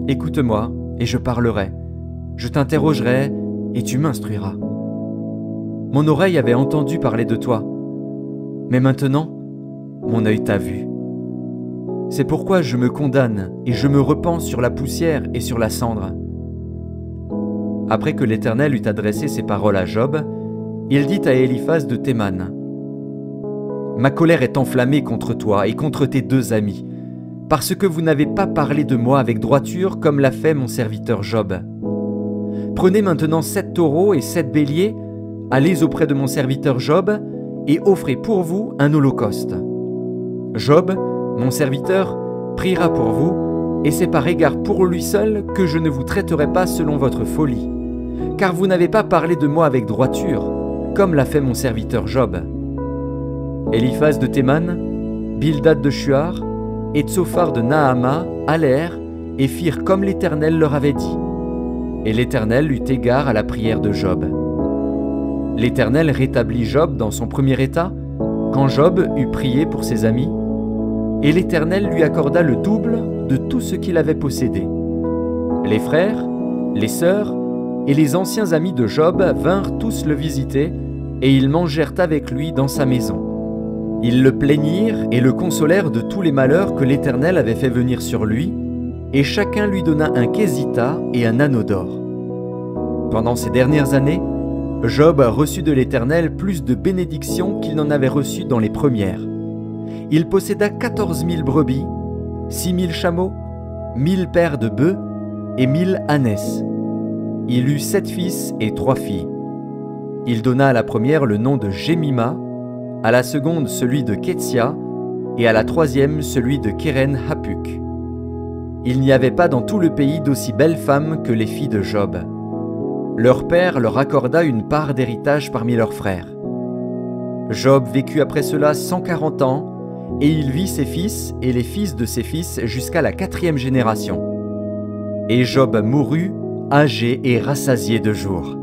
Écoute-moi, et je parlerai. Je t'interrogerai, et tu m'instruiras. Mon oreille avait entendu parler de toi, mais maintenant, mon œil t'a vu. C'est pourquoi je me condamne, et je me repens sur la poussière et sur la cendre. » Après que l'Éternel eut adressé ces paroles à Job, il dit à Éliphaz de Théman : « Ma colère est enflammée contre toi et contre tes deux amis, parce que vous n'avez pas parlé de moi avec droiture comme l'a fait mon serviteur Job. Prenez maintenant 7 taureaux et 7 béliers, allez auprès de mon serviteur Job et offrez pour vous un holocauste. Job, mon serviteur, priera pour vous, et c'est par égard pour lui seul que je ne vous traiterai pas selon votre folie, car vous n'avez pas parlé de moi avec droiture, comme l'a fait mon serviteur Job. » Éliphaz de Théman, Bildad de Shuar et Tsophar de Nahama allèrent et firent comme l'Éternel leur avait dit. Et l'Éternel eut égard à la prière de Job. L'Éternel rétablit Job dans son premier état, quand Job eut prié pour ses amis, et l'Éternel lui accorda le double de tout ce qu'il avait possédé. Les frères, les sœurs et les anciens amis de Job vinrent tous le visiter, et ils mangèrent avec lui dans sa maison. Ils le plaignirent et le consolèrent de tous les malheurs que l'Éternel avait fait venir sur lui, et chacun lui donna un késita et un anneau d'or. Pendant ces dernières années, Job reçut de l'Éternel plus de bénédictions qu'il n'en avait reçues dans les premières. Il posséda 14 000 brebis, 6 000 chameaux, 1000 paires de bœufs et 1000 ânesses. Il eut 7 fils et 3 filles. Il donna à la première le nom de Jémima, à la seconde celui de Ketsia, et à la troisième celui de Kéren Hapuk. Il n'y avait pas dans tout le pays d'aussi belles femmes que les filles de Job. Leur père leur accorda une part d'héritage parmi leurs frères. Job vécut après cela 140 ans, et il vit ses fils et les fils de ses fils jusqu'à la 4e génération. Et Job mourut, âgé et rassasié de jours.